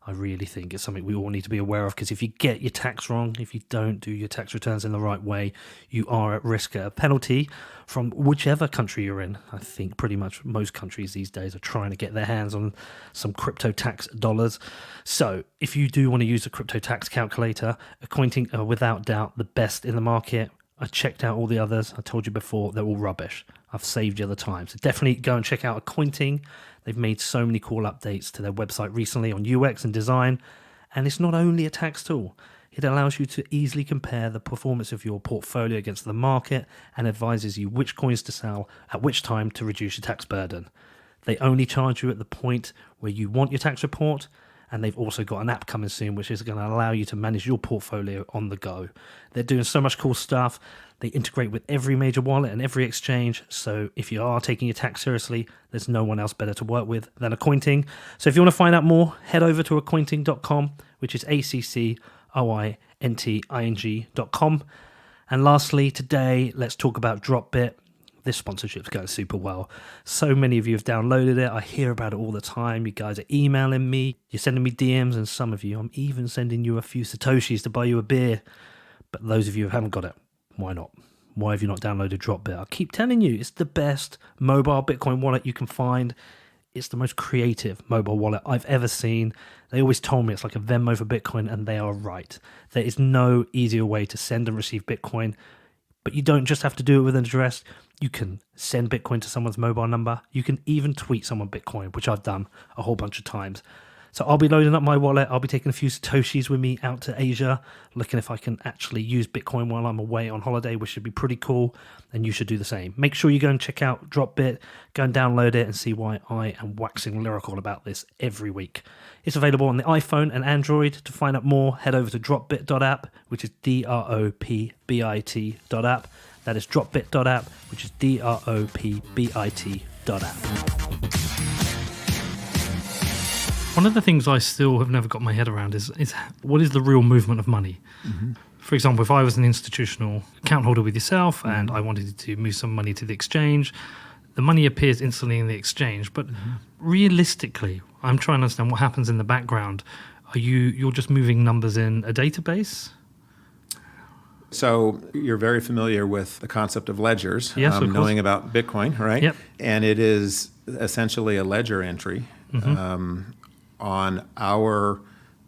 I really think it's something we all need to be aware of, because if you get your tax wrong, if you don't do your tax returns in the right way, you are at risk of a penalty from whichever country you're in. I think pretty much most countries these days are trying to get their hands on some crypto tax dollars. So if you do want to use a crypto tax calculator, accounting are without doubt the best in the market. I checked out all the others. I told you before, they're all rubbish. I've saved you the time. So definitely go and check out Accounting. They've made so many cool updates to their website recently on UX and design. And it's not only a tax tool. It allows you to easily compare the performance of your portfolio against the market and advises you which coins to sell at which time to reduce your tax burden. They only charge you at the point where you want your tax report. And they've also got an app coming soon, which is going to allow you to manage your portfolio on the go. They're doing so much cool stuff. They integrate with every major wallet and every exchange. So if you are taking your tax seriously, there's no one else better to work with than Accounting. So if you want to find out more, head over to accounting.com, which is accointing.com. And lastly, today, let's talk about Dropbit. This sponsorship's going super well. So many of you have downloaded it. I hear about it all the time. You guys are emailing me. You're sending me DMs, and some of you, I'm even sending you a few Satoshis to buy you a beer. But those of you who haven't got it, why not? Why have you not downloaded Dropbit? I keep telling you, it's the best mobile Bitcoin wallet you can find. It's the most creative mobile wallet I've ever seen. They always told me it's like a Venmo for Bitcoin, and they are right. There is no easier way to send and receive Bitcoin. But you don't just have to do it with an address. You can send Bitcoin to someone's mobile number. You can even tweet someone Bitcoin, which I've done a whole bunch of times. So I'll be loading up my wallet. I'll be taking a few Satoshis with me out to Asia, looking if I can actually use Bitcoin while I'm away on holiday, which should be pretty cool. And you should do the same. Make sure you go and check out Dropbit, go and download it and see why I am waxing lyrical about this every week. It's available on the iPhone and Android. To find out more, head over to dropbit.app, which is dropbit.app. That is dropbit.app, which is dropbit.app. One of the things I still have never got my head around is what is the real movement of money? Mm-hmm. For example, if I was an institutional account holder with yourself and I wanted to move some money to the exchange, the money appears instantly in the exchange. But realistically, I'm trying to understand what happens in the background. You're just moving numbers in a database? So you're very familiar with the concept of ledgers, yes, of knowing about Bitcoin, right? Yep. And it is essentially a ledger entry on our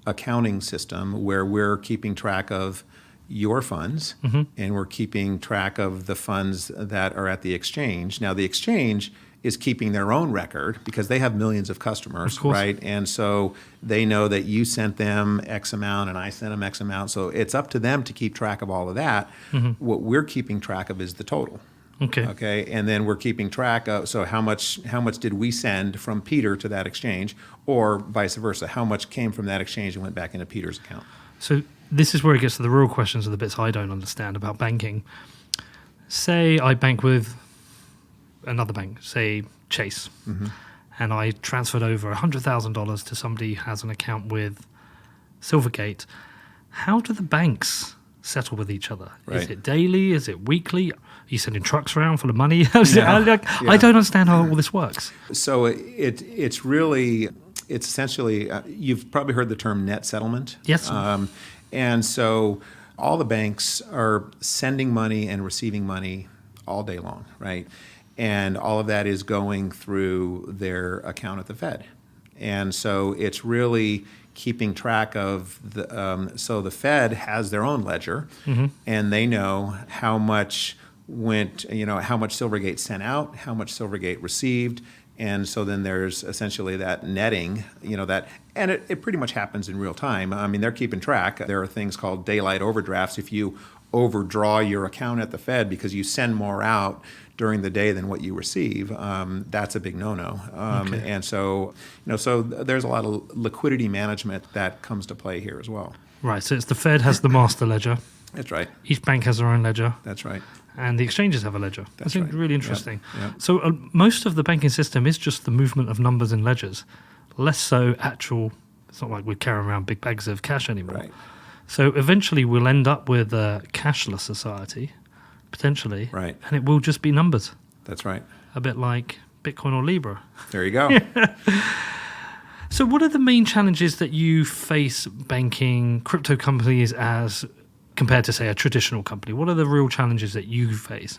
accounting system where we're keeping track of your funds and we're keeping track of the funds that are at the exchange. Now, the exchange is keeping their own record because they have millions of customers, right? And so they know that you sent them X amount and I sent them X amount. So it's up to them to keep track of all of that. What we're keeping track of is the total. Okay. And then we're keeping track of, so how much did we send from Peter to that exchange, or vice versa? How much came from that exchange and went back into Peter's account? So this is where it gets to the real questions of the bits I don't understand about banking. Say I bank with another bank, say Chase, and I transferred over $100,000 to somebody who has an account with Silvergate. How do the banks settle with each other? Right. Is it daily? Is it weekly? Are you sending trucks around full of money? I don't understand how all this works. So it's essentially, you've probably heard the term net settlement. Yes. And so all the banks are sending money and receiving money all day long, right? And all of that is going through their account at the Fed. And so it's really keeping track of so the Fed has their own ledger, and they know how much went, how much Silvergate sent out, how much Silvergate received. And so then there's essentially that netting, and it pretty much happens in real time. I mean, they're keeping track. There are things called daylight overdrafts. If you overdraw your account at the Fed because you send more out during the day than what you receive, that's a big no-no. And so, so there's a lot of liquidity management that comes to play here as well. Right, so it's the Fed has the master ledger. That's right. Each bank has their own ledger. That's right. And the exchanges have a ledger. That's right. Really interesting. Yep. So most of the banking system is just the movement of numbers in ledgers, less so actual. It's not like we're carrying around big bags of cash anymore. Right. So eventually we'll end up with a cashless society, potentially. Right. And it will just be numbers. That's right. A bit like Bitcoin or Libra. There you go. So what are the main challenges that you face banking crypto companies as compared to, say, a traditional company? What are the real challenges that you face?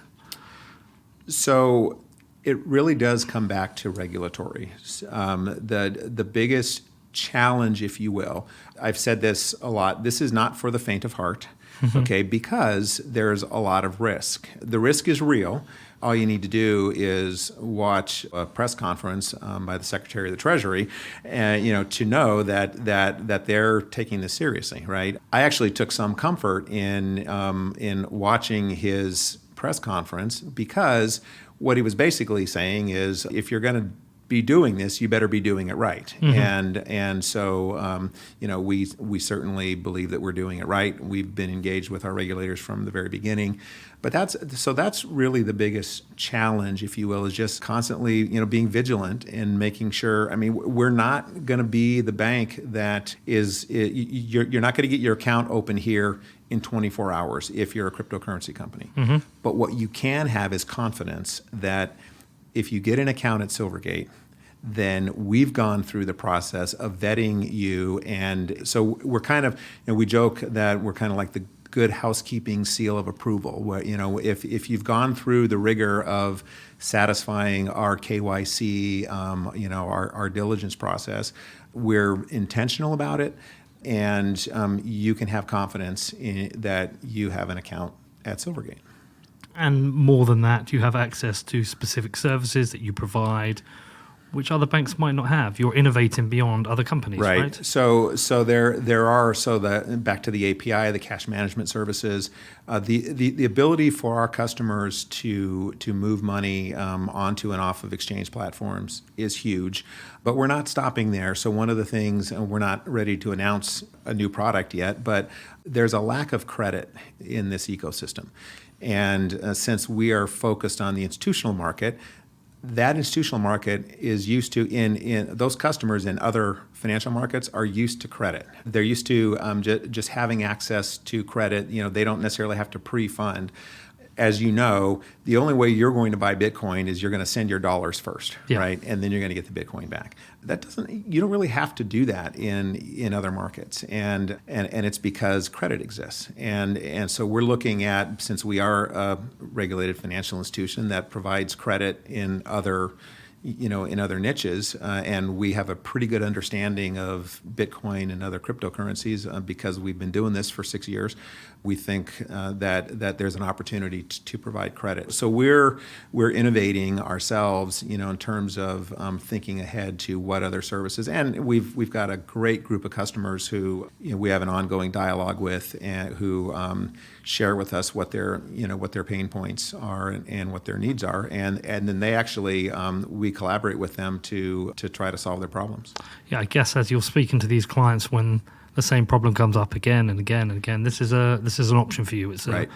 So it really does come back to regulatory. The biggest challenge, if you will, I've said this a lot, this is not for the faint of heart, okay, because there's a lot of risk. The risk is real. All you need to do is watch a press conference by the Secretary of the Treasury, to know that they're taking this seriously, right? I actually took some comfort in watching his press conference, because what he was basically saying is, if you're going to be doing this, you better be doing it right. And so we certainly believe that we're doing it right. We've been engaged with our regulators from the very beginning. But that's really the biggest challenge, if you will, is just constantly being vigilant and making sure. I mean, we're not going to be the bank that is. You're not going to get your account open here in 24 hours if you're a cryptocurrency company. But what you can have is confidence that if you get an account at Silvergate, then we've gone through the process of vetting you. And so we're kind of, we joke that we're kind of like the good housekeeping seal of approval, where, if you've gone through the rigor of satisfying our KYC, our diligence process, we're intentional about it. And you can have confidence that you have an account at Silvergate. And more than that, you have access to specific services that you provide, which other banks might not have. You're innovating beyond other companies, right? So there are back to the API, the cash management services, the ability for our customers to move money onto and off of exchange platforms is huge, but we're not stopping there. So one of the things, and we're not ready to announce a new product yet, but there's a lack of credit in this ecosystem, and since we are focused on the institutional market, that institutional market is used to, in those customers in other financial markets are used to credit. They're used to just having access to credit. They don't necessarily have to pre-fund. As you know, the only way you're going to buy Bitcoin is you're going to send your dollars first, right? And then you're going to get the Bitcoin back. You don't really have to do that in other markets, and it's because credit exists, and so we're looking at, since we are a regulated financial institution that provides credit in other niches, and we have a pretty good understanding of Bitcoin and other cryptocurrencies because we've been doing this for 6 years. We think that there's an opportunity to provide credit. So we're innovating ourselves, in terms of thinking ahead to what other services, and we've got a great group of customers who we have an ongoing dialogue with, and who share with us what their pain points are and what their needs are, and then they actually we collaborate with them to try to solve their problems. Yeah, I guess as you're speaking to these clients, when the same problem comes up again and again and again, this is an option for you. Right.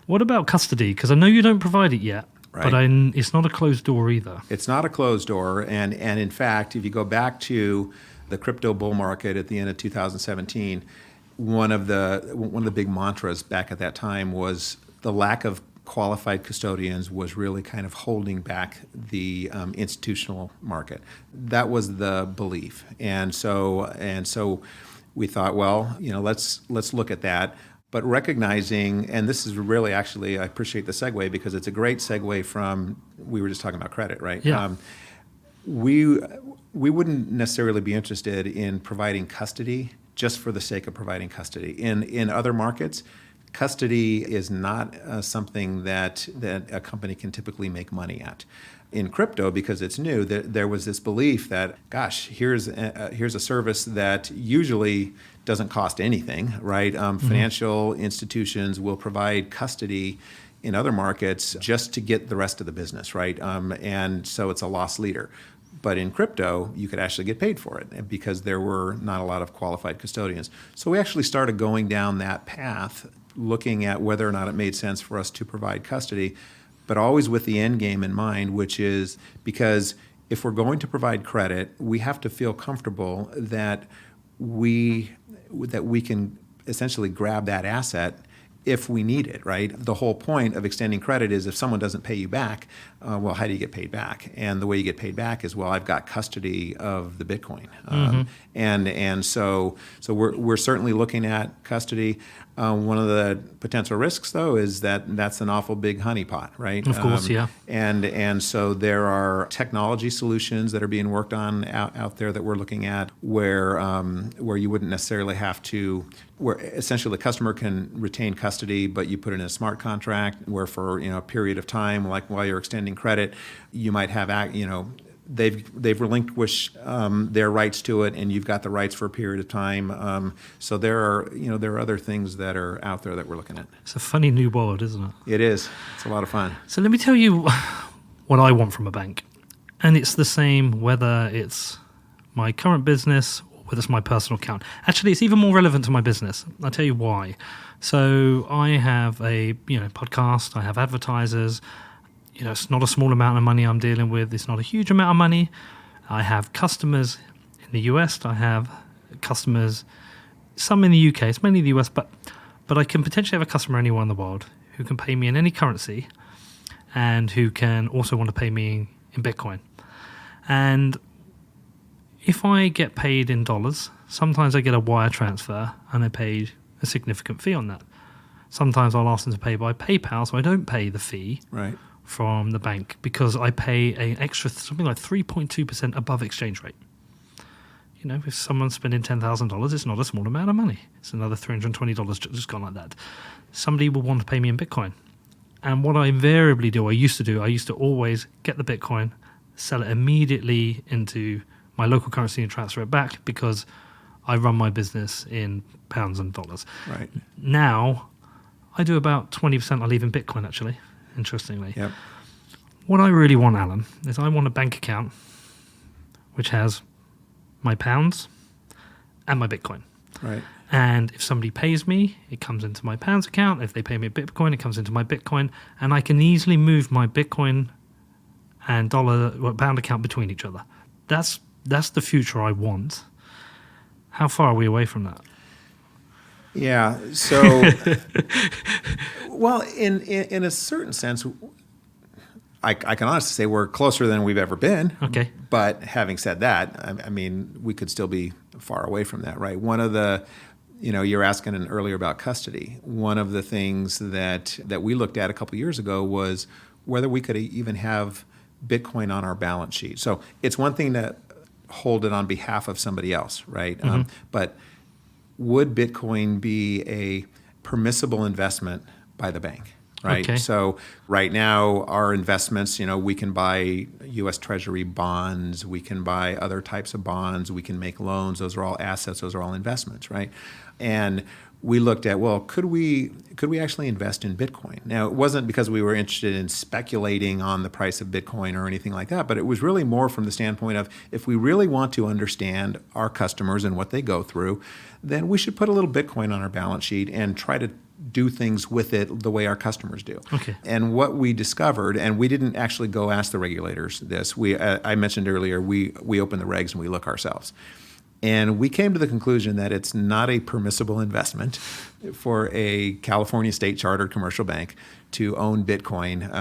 What about custody? Because I know you don't provide it yet, right, but it's not a closed door either. It's not a closed door, and in fact, if you go back to the crypto bull market at the end of 2017, one of the big mantras back at that time was the lack of qualified custodians was really kind of holding back the institutional market. That was the belief, and so we thought, well, let's look at that, but recognizing, and this is really actually, I appreciate the segue because it's a great segue from, we were just talking about credit, right? Yeah. We wouldn't necessarily be interested in providing custody just for the sake of providing custody. In other markets, custody is not something that a company can typically make money at. In crypto, because it's new, there was this belief that, gosh, here's a service that usually doesn't cost anything, right? Financial institutions will provide custody in other markets just to get the rest of the business, right? And so it's a loss leader. But in crypto, you could actually get paid for it because there were not a lot of qualified custodians. So we actually started going down that path, looking at whether or not it made sense for us to provide custody, but always with the end game in mind, which is because if we're going to provide credit, we have to feel comfortable that we can essentially grab that asset if we need it, right? The whole point of extending credit is if someone doesn't pay you back, well, how do you get paid back? And the way you get paid back is, well, I've got custody of the Bitcoin. And so we're certainly looking at custody. One of the potential risks, though, is that's an awful big honeypot, right? Of course, yeah. And so there are technology solutions that are being worked on out there that we're looking at where you wouldn't necessarily have to, where essentially the customer can retain custody, but you put it in a smart contract where for a period of time, like while you're extending credit, you might have they've relinquished their rights to it, and you've got the rights for a period of time. So there are other things that are out there that we're looking at. It's a funny new world, isn't it? It is. It's a lot of fun. So let me tell you what I want from a bank, and it's the same whether it's my current business or whether it's my personal account. Actually, it's even more relevant to my business. I'll tell you why. So I have a podcast. I have advertisers. It's not a small amount of money I'm dealing with. It's not a huge amount of money. I have customers in the US. I have customers, some in the UK. It's mainly the US, but I can potentially have a customer anywhere in the world who can pay me in any currency and who can also want to pay me in Bitcoin. And if I get paid in dollars, sometimes I get a wire transfer and I pay a significant fee on that. Sometimes I'll ask them to pay by PayPal, so I don't pay the fee. Right. From the bank because I pay an extra something like 3.2% above exchange rate. If someone's spending $10,000, it's not a small amount of money. It's another $320 just gone like that. Somebody will want to pay me in Bitcoin. And what I invariably do, I used to always get the Bitcoin, sell it immediately into my local currency and transfer it back because I run my business in pounds and dollars. Right. Now, I do about 20% I leave in Bitcoin, actually, interestingly. Yep. What I really want, Alan, is I want a bank account which has my pounds and my Bitcoin. Right. And if somebody pays me, it comes into my pounds account. If they pay me Bitcoin, it comes into my Bitcoin. And I can easily move my Bitcoin and pound account between each other. That's the future I want. How far are we away from that? Yeah. So, well, in a certain sense, I can honestly say we're closer than we've ever been. Okay. But having said that, I mean, we could still be far away from that, right? One of the, you're asking earlier about custody. One of the things that we looked at a couple of years ago was whether we could even have Bitcoin on our balance sheet. So it's one thing to hold it on behalf of somebody else, right? Mm-hmm. But would Bitcoin be a permissible investment by the bank? Right. Okay. So right now, our investments, we can buy U.S. Treasury bonds, we can buy other types of bonds, we can make loans. Those are all assets. Those are all investments, right? And we looked at, well, could we actually invest in Bitcoin? Now, it wasn't because we were interested in speculating on the price of Bitcoin or anything like that, but it was really more from the standpoint of if we really want to understand our customers and what they go through, then we should put a little Bitcoin on our balance sheet and try to do things with it the way our customers do. Okay. And what we discovered, and we didn't actually go ask the regulators this. I mentioned earlier, we open the regs and we look ourselves. And we came to the conclusion that it's not a permissible investment for a California state chartered commercial bank to own Bitcoin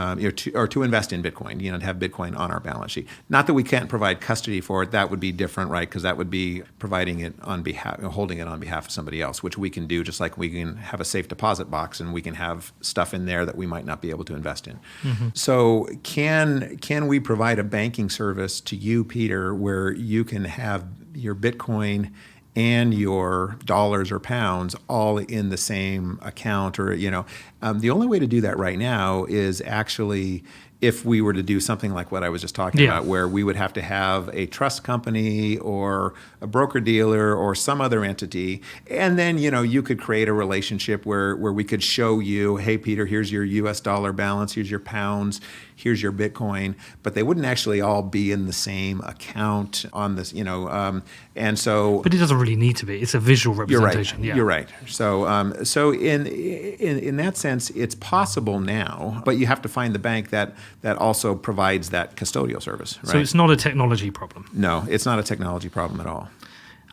or to invest in Bitcoin, to have Bitcoin on our balance sheet. Not that we can't provide custody for it. That would be different, right? Because that would be providing it on behalf, holding it on behalf of somebody else, which we can do just like we can have a safe deposit box and we can have stuff in there that we might not be able to invest in. Mm-hmm. So can we provide a banking service to you, Peter, where you can have your Bitcoin and your dollars or pounds all in the same account? Or, the only way to do that right now is actually if we were to do something like what I was just talking about, where we would have to have a trust company or a broker dealer or some other entity. And then, you could create a relationship where we could show you, hey, Peter, here's your US dollar balance, here's your pounds, here's your Bitcoin, but they wouldn't actually all be in the same account on this, and so. But it doesn't really need to be. It's a visual representation. You're right. So in that sense, it's possible now, but you have to find the bank that also provides that custodial service. Right? So it's not a technology problem. No, it's not a technology problem at all.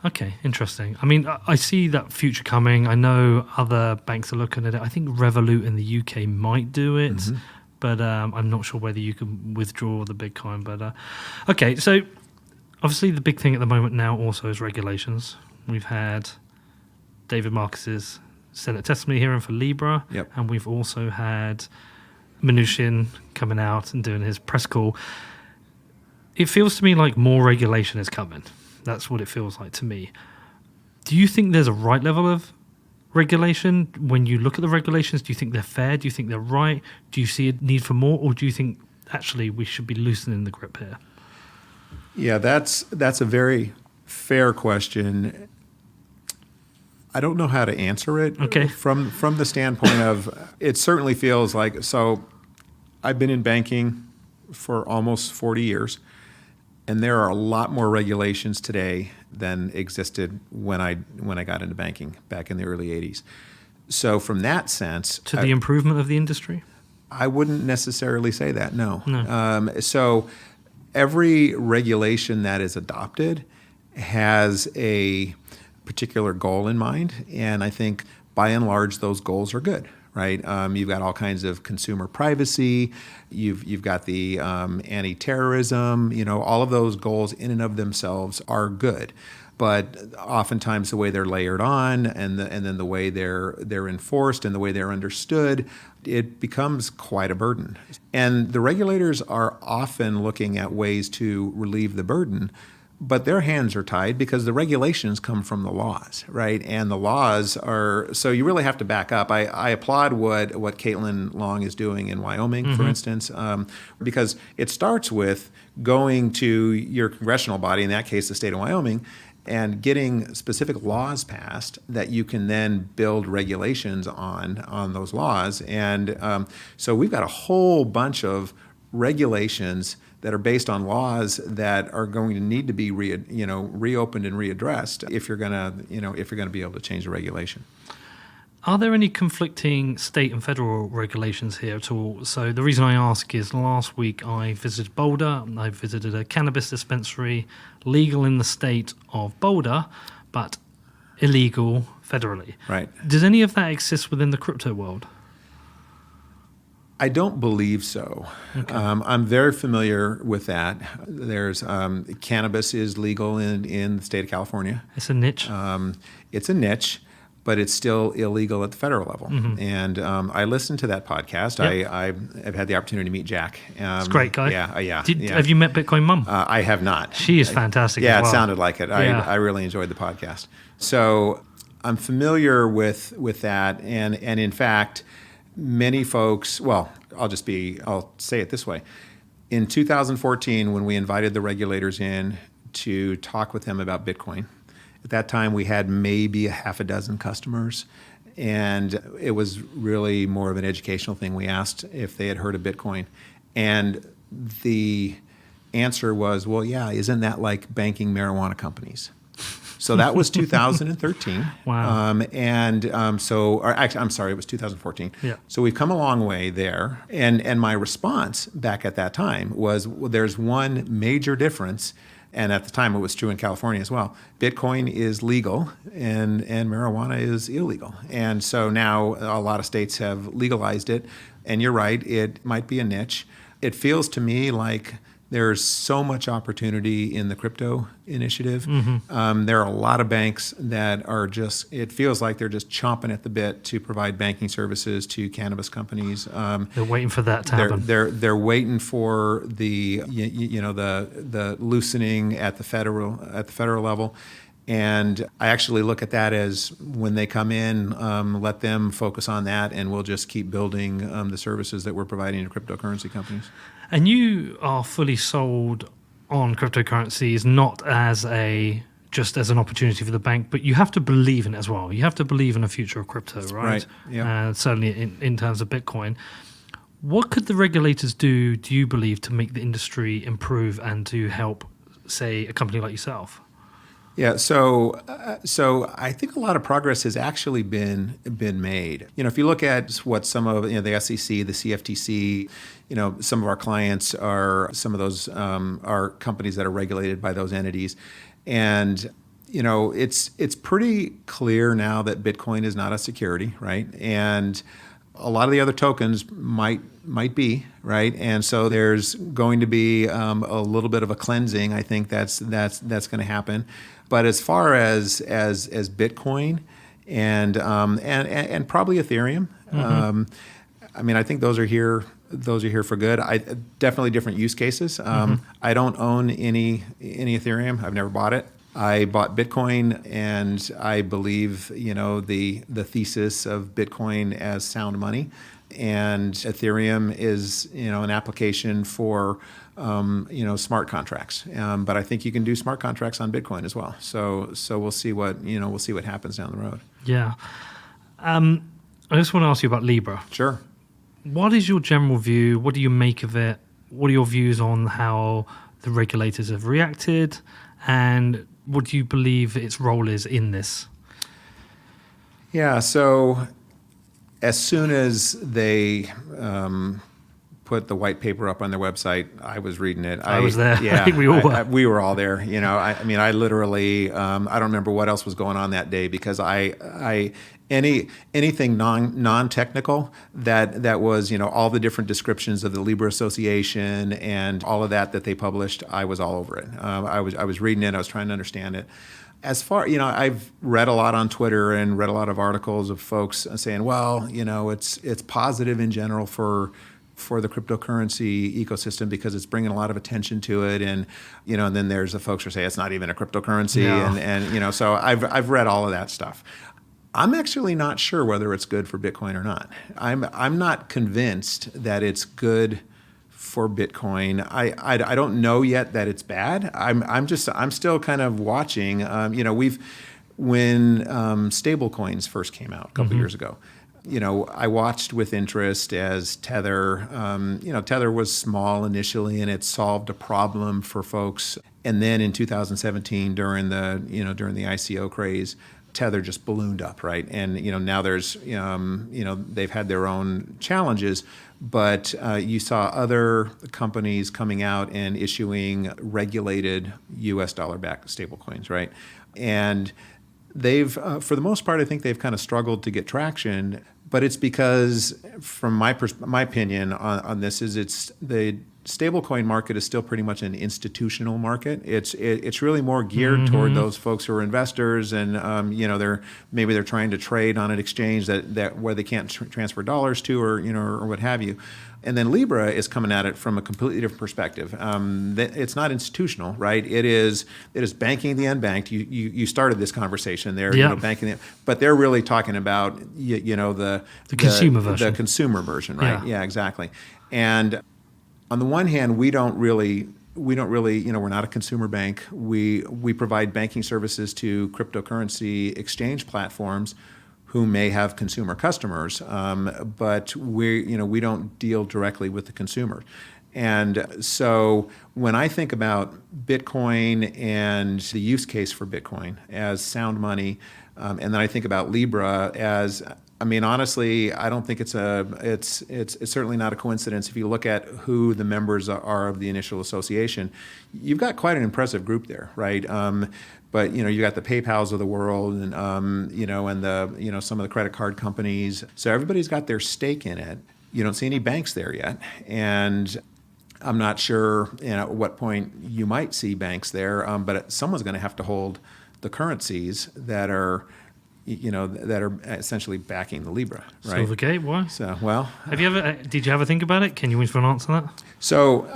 Okay, interesting. I mean, I see that future coming. I know other banks are looking at it. I think Revolut in the UK might do it. Mm-hmm. But I'm not sure whether you can withdraw the Bitcoin. But okay, so obviously the big thing at the moment now also is regulations. We've had David Marcus's Senate testimony hearing for Libra, and we've also had Mnuchin coming out and doing his press call. It feels to me like more regulation is coming. That's what it feels like to me. Do you think there's a right level of regulation? When you look at the regulations, do you think they're fair? Do you think they're right? Do you see a need for more? Or do you think actually we should be loosening the grip here? Yeah, that's a very fair question. I don't know how to answer it. Okay. From the standpoint of, it certainly feels like, so I've been in banking for almost 40 years, and there are a lot more regulations today than existed when I got into banking back in the early 80s. So from that sense... To the improvement of the industry? I wouldn't necessarily say that, no. So every regulation that is adopted has a particular goal in mind, and I think by and large those goals are good. Right, you've got all kinds of consumer privacy. You've got the anti-terrorism. All of those goals in and of themselves are good, but oftentimes the way they're layered on, and then the way they're enforced and the way they're understood, it becomes quite a burden. And the regulators are often looking at ways to relieve the burden but their hands are tied because the regulations come from the laws, right? And the laws are, so you really have to back up. I applaud what Caitlin Long is doing in Wyoming, for instance, because it starts with going to your congressional body, in that case, the state of Wyoming, and getting specific laws passed that you can then build regulations on those laws. And so we've got a whole bunch of regulations that are based on laws that are going to need to be reopened and readdressed if you're going to be able to change the regulation. Are there any conflicting state and federal regulations here at all? So the reason I ask is last week I visited Boulder. I visited a cannabis dispensary, legal in the state of Boulder, but illegal federally. Right. Does any of that exist within the crypto world? I don't believe so. Okay. I'm very familiar with that. There's cannabis is legal in the state of California. It's a niche. It's a niche, but it's still illegal at the federal level. And I listened to that podcast. Yep. I've had the opportunity to meet Jack. It's a great guy. Yeah. Have you met Bitcoin Mum? I have not. She is fantastic. Yeah, as well. It sounded like it. I really enjoyed the podcast. So I'm familiar with that, and in fact, many folks. Well, I'll say it this way. In 2014, when we invited the regulators in to talk with them about Bitcoin, at that time we had maybe a half a dozen customers, and it was really more of an educational thing. We asked if they had heard of Bitcoin, and the answer was, well, yeah, isn't that like banking marijuana companies? So that was 2013. Wow. I'm sorry, it was 2014. Yeah. So we've come a long way there. And my response back at that time was, well, there's one major difference. And at the time, it was true in California as well. Bitcoin is legal and marijuana is illegal. And so now a lot of states have legalized it. And you're right, it might be a niche. It feels to me like there's so much opportunity in the crypto initiative. There are a lot of banks that are it feels like they're just chomping at the bit to provide banking services to cannabis companies. They're waiting for that to happen. They're waiting for the loosening at the federal level. And I actually look at that as when they come in, let them focus on that, and we'll just keep building the services that we're providing to cryptocurrency companies. And you are fully sold on cryptocurrencies, not just as an opportunity for the bank, but you have to believe in it as well. You have to believe in the future of crypto, right? Right. Yeah. Certainly in terms of Bitcoin. What could the regulators do you believe, to make the industry improve and to help, say, a company like yourself? Yeah, so I think a lot of progress has actually been made. If you look at what some of the SEC, the CFTC, some of our clients are some of those are companies that are regulated by those entities, and it's pretty clear now that Bitcoin is not a security, right? And a lot of the other tokens might be, right? And so there's going to be a little bit of a cleansing. I think that's going to happen. But as far as Bitcoin and probably Ethereum, I think those are here for good. Definitely different use cases. I don't own any Ethereum. I've never bought it. I bought Bitcoin, and I believe the thesis of Bitcoin as sound money, and Ethereum is an application for smart contracts. But I think you can do smart contracts on Bitcoin as well. So we'll see what happens down the road. Yeah. I just want to ask you about Libra. Sure. What is your general view? What do you make of it? What are your views on how the regulators have reacted? And what do you believe its role is in this? Yeah, so as soon as they put the white paper up on their website, I was reading it. I was there. Yeah, I think we all were. We were all there. I literally, I don't remember what else was going on that day, because anything non-technical that was, all the different descriptions of the Libra Association and all of that they published, I was all over it. I was reading it. I was trying to understand it. As far, I've read a lot on Twitter and read a lot of articles of folks saying, well, it's positive in general for for the cryptocurrency ecosystem because it's bringing a lot of attention to it, and and then there's the folks who say it's not even a cryptocurrency, and so I've read all of that stuff. I'm actually not sure whether it's good for Bitcoin or not. I'm not convinced that it's good for Bitcoin. I don't know yet that it's bad. I'm still kind of watching. When stable coins first came out a couple years ago, I watched with interest as Tether. Tether was small initially, and it solved a problem for folks. And then in 2017, during the ICO craze, Tether just ballooned up, right? And now there's they've had their own challenges, but you saw other companies coming out and issuing regulated U.S. dollar-backed stablecoins, right? And they've, for the most part, I think they've kind of struggled to get traction. But it's because, from my opinion on this, is it's the stablecoin market is still pretty much an institutional market. It's really more geared toward those folks who are investors, and they're trying to trade on an exchange that where they can't transfer dollars to, or what have you. And then Libra is coming at it from a completely different perspective. It's not institutional, right? It is banking the unbanked. You started this conversation there, banking, but they're really talking about the consumer version, the consumer version, right? Yeah, exactly. And on the one hand, we don't really, we're not a consumer bank. We provide banking services to cryptocurrency exchange platforms who may have consumer customers, but we don't deal directly with the consumer. And so when I think about Bitcoin and the use case for Bitcoin as sound money, and then I think about Libra as, honestly, I don't think it's certainly not a coincidence. If you look at who the members are of the initial association, you've got quite an impressive group there, right? But you got the PayPals of the world, and and the some of the credit card companies. So everybody's got their stake in it. You don't see any banks there yet, and I'm not sure at what point you might see banks there. But someone's going to have to hold the currencies that are essentially backing the Libra, right? Silvergate, why? So, well, did you ever think about it? Can you wait for an answer to that? So,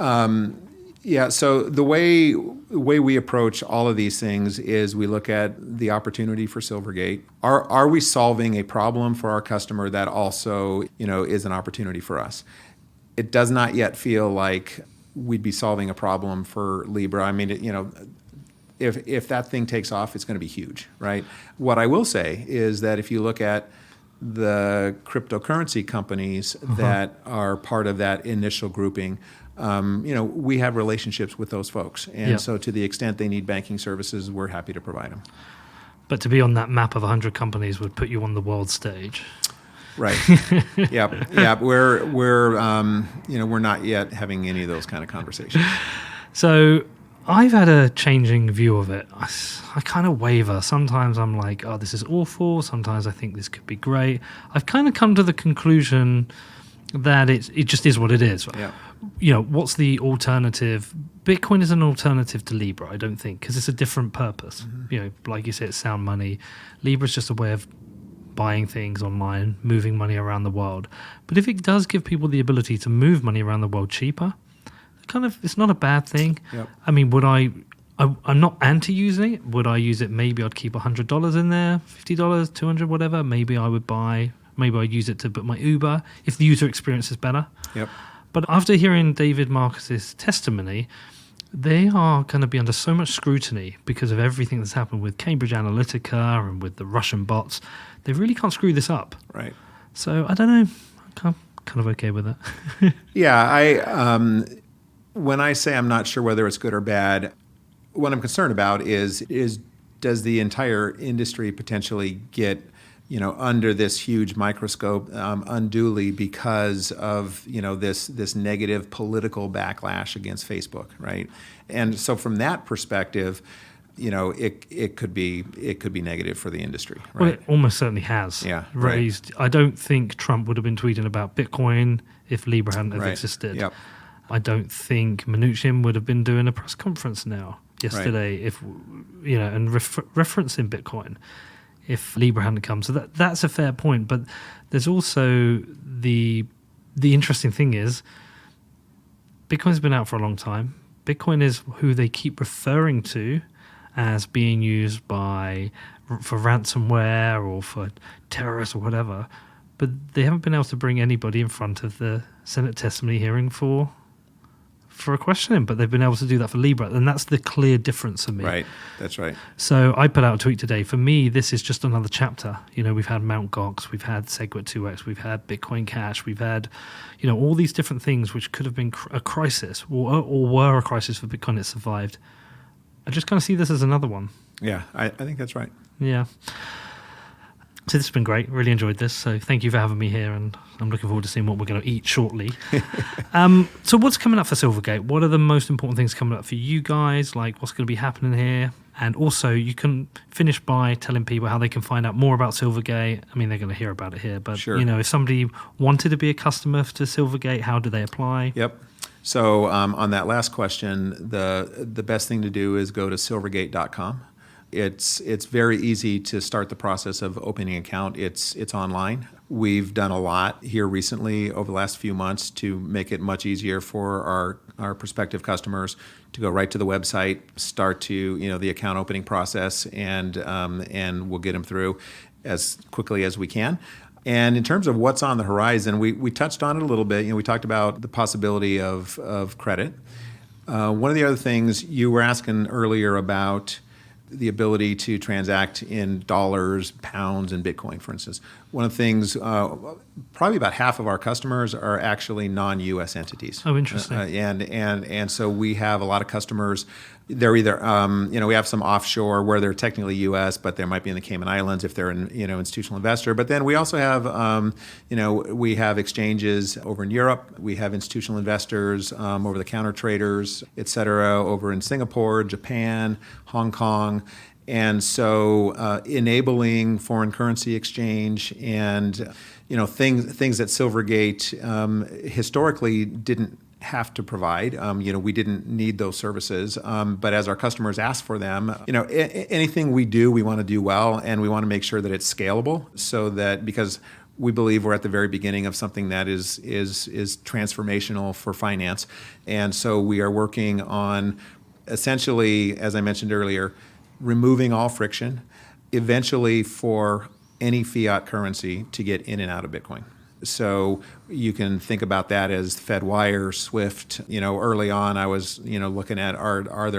so the way we approach all of these things is we look at the opportunity for Silvergate. Are we solving a problem for our customer that also, is an opportunity for us? It does not yet feel like we'd be solving a problem for Libra. If that thing takes off, it's going to be huge, right? What I will say is that if you look at the cryptocurrency companies that are part of that initial grouping, we have relationships with those folks. And so to the extent they need banking services, we're happy to provide them. But to be on that map of 100 companies would put you on the world stage. Right. Yeah. We're not yet having any of those kind of conversations. So I've had a changing view of it. I kind of waver. Sometimes I'm like, oh, this is awful. Sometimes I think this could be great. I've kind of come to the conclusion that it just is what it is. Yeah. What's the alternative? Bitcoin is an alternative to Libra, I don't think, because it's a different purpose. Like you said, it's sound money. Libra is just a way of buying things online, moving money around the world. But if it does give people the ability to move money around the world cheaper, it's not a bad thing. Yep. I'm not anti-using it. Would I use it? Maybe I'd keep $100 in there, $50, $200, whatever. Maybe I'd use it to book my Uber if the user experience is better. Yep. But after hearing David Marcus's testimony, they are going to be under so much scrutiny because of everything that's happened with Cambridge Analytica and with the Russian bots. They really can't screw this up. Right. So I don't know. I'm kind of okay with it. Yeah. When I say I'm not sure whether it's good or bad, what I'm concerned about is does the entire industry potentially get under this huge microscope unduly because of this negative political backlash against Facebook, right? And so from that perspective, it could be negative for the industry, right? Well, it almost certainly has. Yeah, raised. Right. I don't think Trump would have been tweeting about Bitcoin if Libra hadn't existed. Yep. I don't think Mnuchin would have been doing a press conference yesterday if and referencing Bitcoin if Libra hadn't come. So that's a fair point. But there's also the the interesting thing is, Bitcoin's been out for a long time. Bitcoin is who they keep referring to as being used for ransomware or for terrorists or whatever. But they haven't been able to bring anybody in front of the Senate testimony hearing for a questioning, but they've been able to do that for Libra, and that's the clear difference for me. Right, that's right. So I put out a tweet today. For me, this is just another chapter. We've had Mt. Gox, we've had SegWit 2x, we've had Bitcoin Cash, we've had, all these different things which could have been a crisis or were a crisis for Bitcoin that survived. I just kind of see this as another one. Yeah, I think that's right. Yeah. So this has been great. Really enjoyed this. So thank you for having me here, and I'm looking forward to seeing what we're going to eat shortly. So what's coming up for Silvergate? What are the most important things coming up for you guys? Like what's going to be happening here? And also you can finish by telling people how they can find out more about Silvergate. I mean, they're going to hear about it here, but sure. If somebody wanted to be a customer to Silvergate, how do they apply? Yep. So on that last question, the best thing to do is go to silvergate.com. It's very easy to start the process of opening an account. It's online. We've done a lot here recently over the last few months to make it much easier for our prospective customers to go right to the website, start to the account opening process, and we'll get them through as quickly as we can. And in terms of what's on the horizon, we touched on it a little bit. We talked about the possibility of credit. One of the other things you were asking earlier about the ability to transact in dollars, pounds, and Bitcoin, for instance. One of the things, probably about half of our customers are actually non-U.S. entities. Oh, interesting. And so we have a lot of customers. They're either, we have some offshore where they're technically U.S., but they might be in the Cayman Islands if they're an institutional investor. But then we also have, we have exchanges over in Europe. We have institutional investors, over-the-counter traders, et cetera, over in Singapore, Japan, Hong Kong. And so enabling foreign currency exchange and, things that Silvergate historically didn't have to provide. We didn't need those services, but as our customers ask for them, anything we do, we want to do well, and we want to make sure that it's scalable, so that because we believe we're at the very beginning of something that is transformational for finance, and so we are working on essentially, as I mentioned earlier, removing all friction, eventually for any fiat currency to get in and out of Bitcoin. So you can think about that as FedWire, Swift. Early on, I was looking at are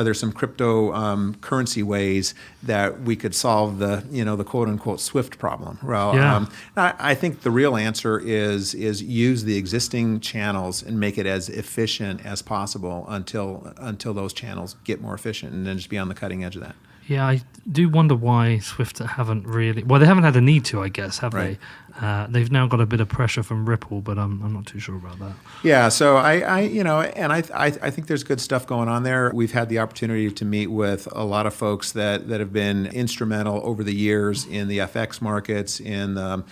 there some crypto currency ways that we could solve the quote unquote Swift problem? Well, yeah. I think the real answer is use the existing channels and make it as efficient as possible until those channels get more efficient, and then just be on the cutting edge of that. Yeah, I do wonder why Swift haven't really... Well, they haven't had a need to, I guess, have right. they? They've now got a bit of pressure from Ripple, but I'm not too sure about that. Yeah, so I think there's good stuff going on there. We've had the opportunity to meet with a lot of folks that have been instrumental over the years in the FX markets, in the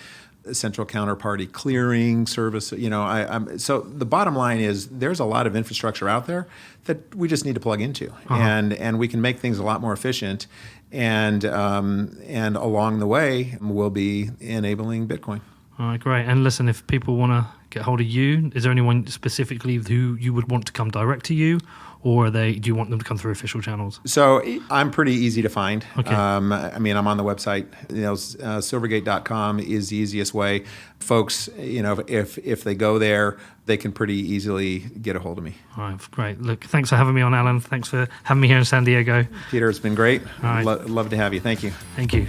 central counterparty clearing service. So the bottom line is there's a lot of infrastructure out there that we just need to plug into, and we can make things a lot more efficient. And along the way, we'll be enabling Bitcoin. All right, great. And listen, if people want to get hold of you, is there anyone specifically who you would want to come direct to you? Or do you want them to come through official channels? So I'm pretty easy to find. Okay. I'm on the website. Silvergate.com is the easiest way. Folks, if they go there, they can pretty easily get a hold of me. All right, great. Look, thanks for having me on, Alan. Thanks for having me here in San Diego. Peter, it's been great. All right. Love to have you. Thank you. Thank you.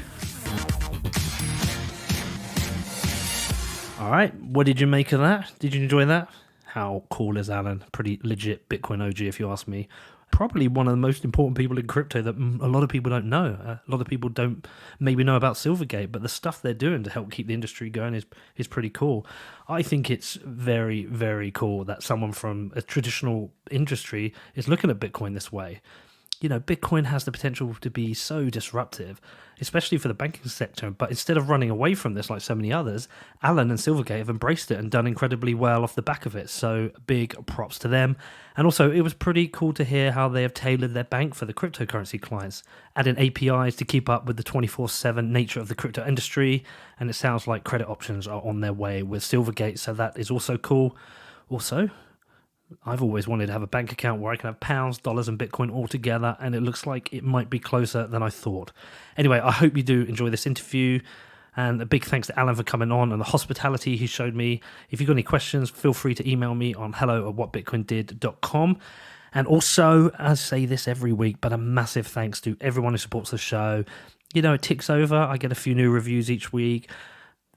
All right, what did you make of that? Did you enjoy that? How cool is Alan? Pretty legit Bitcoin OG, if you ask me. Probably one of the most important people in crypto that a lot of people don't know. A lot of people don't maybe know about Silvergate, but the stuff they're doing to help keep the industry going is pretty cool. I think it's very, very cool that someone from a traditional industry is looking at Bitcoin this way. Bitcoin has the potential to be so disruptive, especially for the banking sector. But instead of running away from this like so many others, Alan and Silvergate have embraced it and done incredibly well off the back of it. So big props to them. And also, it was pretty cool to hear how they have tailored their bank for the cryptocurrency clients, adding APIs to keep up with the 24/7 nature of the crypto industry. And it sounds like credit options are on their way with Silvergate. So that is also cool. Also, I've always wanted to have a bank account where I can have pounds, dollars, and Bitcoin all together, and it looks like it might be closer than I thought. Anyway, I hope you do enjoy this interview, and a big thanks to Alan for coming on and the hospitality he showed me. If you've got any questions, feel free to email me on hello@whatbitcoindid.com. And also, I say this every week, but a massive thanks to everyone who supports the show. It ticks over. I get a few new reviews each week.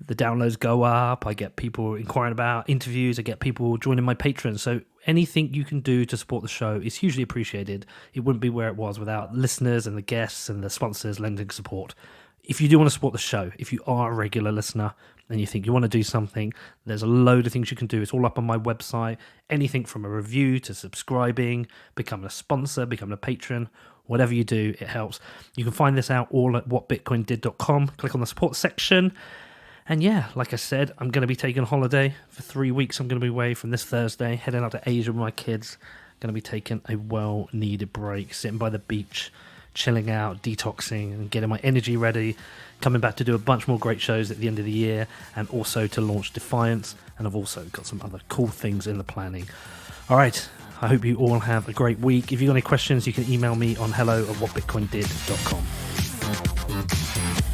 The downloads go up. I get people inquiring about interviews. I get people joining my patrons. So anything you can do to support the show is hugely appreciated. It wouldn't be where it was without listeners and the guests and the sponsors lending support. If you do want to support the show, if you are a regular listener and you think you want to do something, there's a load of things you can do. It's all up on my website. Anything from a review to subscribing, becoming a sponsor, becoming a patron. Whatever you do, it helps. You can find this out all at whatbitcoindid.com. Click on the support section. And yeah, like I said, I'm going to be taking a holiday for 3 weeks. I'm going to be away from this Thursday, heading out to Asia with my kids. Going to be taking a well-needed break, sitting by the beach, chilling out, detoxing, and getting my energy ready. Coming back to do a bunch more great shows at the end of the year, and also to launch Defiance. And I've also got some other cool things in the planning. All right, I hope you all have a great week. If you've got any questions, you can email me on hello@whatbitcoindid.com.